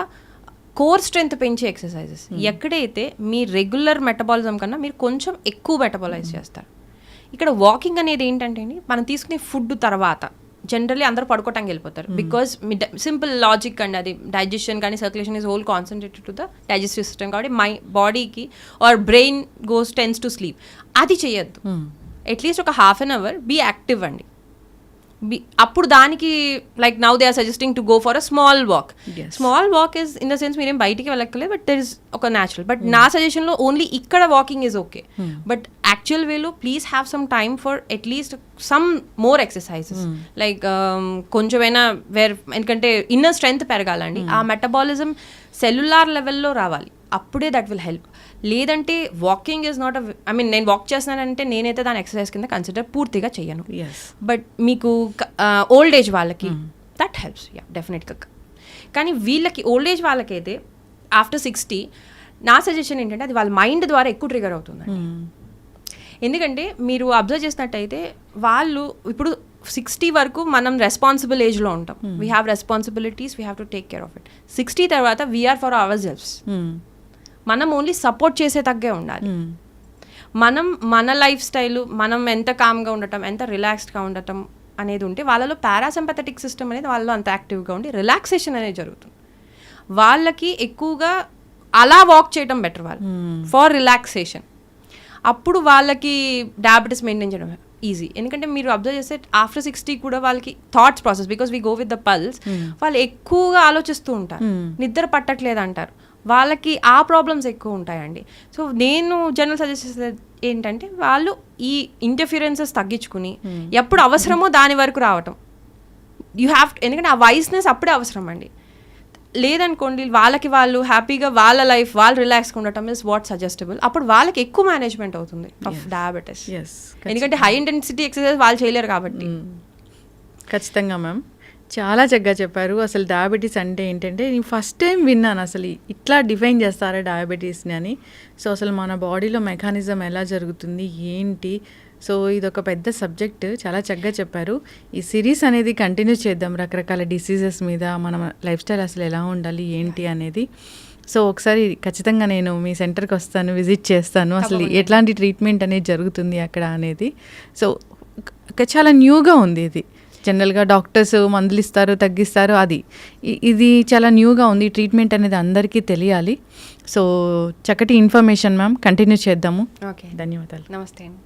కోర్ స్ట్రెంత్ పెంచే ఎక్సర్సైజెస్. ఎక్కడైతే మీ రెగ్యులర్ మెటబాలిజం కన్నా మీరు కొంచెం ఎక్కువ మెటబాలైజ్ చేస్తారు. ఇక్కడ వాకింగ్ అనేది ఏంటంటే అండి, మనం తీసుకునే ఫుడ్ తర్వాత జనరల్లీ అందరూ పడుకోవటానికి వెళ్ళిపోతారు. బికాస్ మీ సింపుల్ లాజిక్ అండి, అది డైజెషన్ కానీ circulation is whole concentrated to the digestive system. కాబట్టి మై బాడీకి or brain tends to sleep. అది చేయొద్దు. అట్లీస్ట్ ఒక half an hour be active అండి. అప్పుడు దానికి like now they are suggesting to go for a small walk. Small walk is in the sense మీరేం బయటికి వెళ్ళక్కర్లేదు, బట్ దర్ ఇస్ ఒక న్యాచురల్. బట్ నా సజెషన్లో ఓన్లీ ఇక్కడ walking is okay. But actual వేలో please have some time for at least some more exercises. Like కొంచెమైనా ఎందుకంటే ఇన్నర్ స్ట్రెంగ్త్ పెరగాలండి, ఆ మెటబాలిజం సెల్యులార్ లెవెల్లో రావాలి, అప్పుడే దట్ విల్ హెల్ప్. లేదంటే walking is not I mean నేను వాక్ చేస్తున్నానంటే నేనైతే దాని ఎక్సర్సైజ్ కింద కన్సిడర్ పూర్తిగా చేయను. బట్ మీకు ఓల్డ్ ఏజ్ వాళ్ళకి దట్ హెల్ప్స్ డెఫినెట్గా. కానీ వీళ్ళకి ఓల్డ్ ఏజ్ వాళ్ళకైతే ఆఫ్టర్ 60 నా సజెషన్ ఏంటంటే అది వాళ్ళ మైండ్ ద్వారా ఎక్కువ ట్రిగర్ అవుతుందండి. ఎందుకంటే మీరు అబ్జర్వ్ చేసినట్టయితే వాళ్ళు ఇప్పుడు 60 వరకు మనం రెస్పాన్సిబుల్ ఏజ్లో ఉంటాం. We have responsibilities, we have to take care of it. 60 తర్వాత వీఆర్ ఫర్ అవర్ సెల్ఫ్స్. మనం ఓన్లీ సపోర్ట్ చేసే తగ్గే ఉండాలి. మనం మన లైఫ్ స్టైల్, మనం ఎంత కామ్గా ఉండటం, ఎంత రిలాక్స్డ్గా ఉండటం అనేది ఉంటే వాళ్ళలో పారాసింపథెటిక్ సిస్టమ్ అనేది వాళ్ళలో అంత యాక్టివ్గా ఉండి రిలాక్సేషన్ అనేది జరుగుతుంది. వాళ్ళకి ఎక్కువగా అలా వాక్ చేయడం బెటర్ వాళ్ళు ఫర్ రిలాక్సేషన్. అప్పుడు వాళ్ళకి డయాబెటీస్ మెయింటైన్ చేయడం ఈజీ. ఎందుకంటే మీరు అబ్జర్వ్ చేస్తే ఆఫ్టర్ 60 కూడా వాళ్ళకి thoughts process, because we go with the pulse, వాళ్ళు ఎక్కువగా ఆలోచిస్తూ ఉంటారు, నిద్ర పట్టట్లేదు అంటారు, వాళ్ళకి ఆ ప్రాబ్లమ్స్ ఎక్కువ ఉంటాయండి. సో నేను జనరల్ సజెస్ట్ చేసేది ఏంటంటే వాళ్ళు ఈ ఇంటర్ఫిరెన్సెస్ తగ్గించుకుని ఎప్పుడు అవసరమో దాని వరకు రావటం. యూ హ్యావ్, ఎందుకంటే ఆ వైస్నెస్ అప్పుడే అవసరం అండి. లేదనుకోండి వాళ్ళకి వాళ్ళు హ్యాపీగా వాళ్ళ లైఫ్ వాళ్ళు రిలాక్స్గా ఉండటం ఇస్ వాట్ సజెస్టబుల్. అప్పుడు వాళ్ళకి ఎక్కువ మేనేజ్మెంట్ అవుతుంది ఆఫ్ డయాబెటీస్. ఎందుకంటే హై ఇంటెన్సిటీ ఎక్సర్సైజ్ వాళ్ళు చేయలేరు కాబట్టి. ఖచ్చితంగా మ్యామ్, చాలా చక్కగా చెప్పారు. అసలు డయాబెటీస్ అంటే ఏంటంటే నేను ఫస్ట్ టైం విన్నాను అసలు ఇట్లా డిఫైన్ చేస్తారా డయాబెటీస్ని అని. సో అసలు మన బాడీలో మెకానిజం ఎలా జరుగుతుంది ఏంటి, సో ఇదొక పెద్ద సబ్జెక్ట్, చాలా చక్కగా చెప్పారు. ఈ సిరీస్ అనేది కంటిన్యూ చేద్దాం రకరకాల డిసీజెస్ మీద, మన లైఫ్ స్టైల్ అసలు ఎలా ఉండాలి ఏంటి అనేది. సో ఒకసారి ఖచ్చితంగా నేను మీ సెంటర్కి వస్తాను, విజిట్ చేస్తాను, అసలు ఎట్లాంటి ట్రీట్మెంట్ అనేది జరుగుతుంది అక్కడ అనేది. సో చాలా న్యూగా ఉంది ఇది. జనరల్గా డాక్టర్స్ మందులు ఇస్తారు, తగ్గిస్తారు, అది ఇది చాలా న్యూగా ఉంది. ట్రీట్మెంట్ అనేది అందరికీ తెలియాలి. సో చక్కటి ఇన్ఫర్మేషన్ మ్యామ్, కంటిన్యూ చేద్దాము. ఓకే, ధన్యవాదాలు. నమస్తే అండి.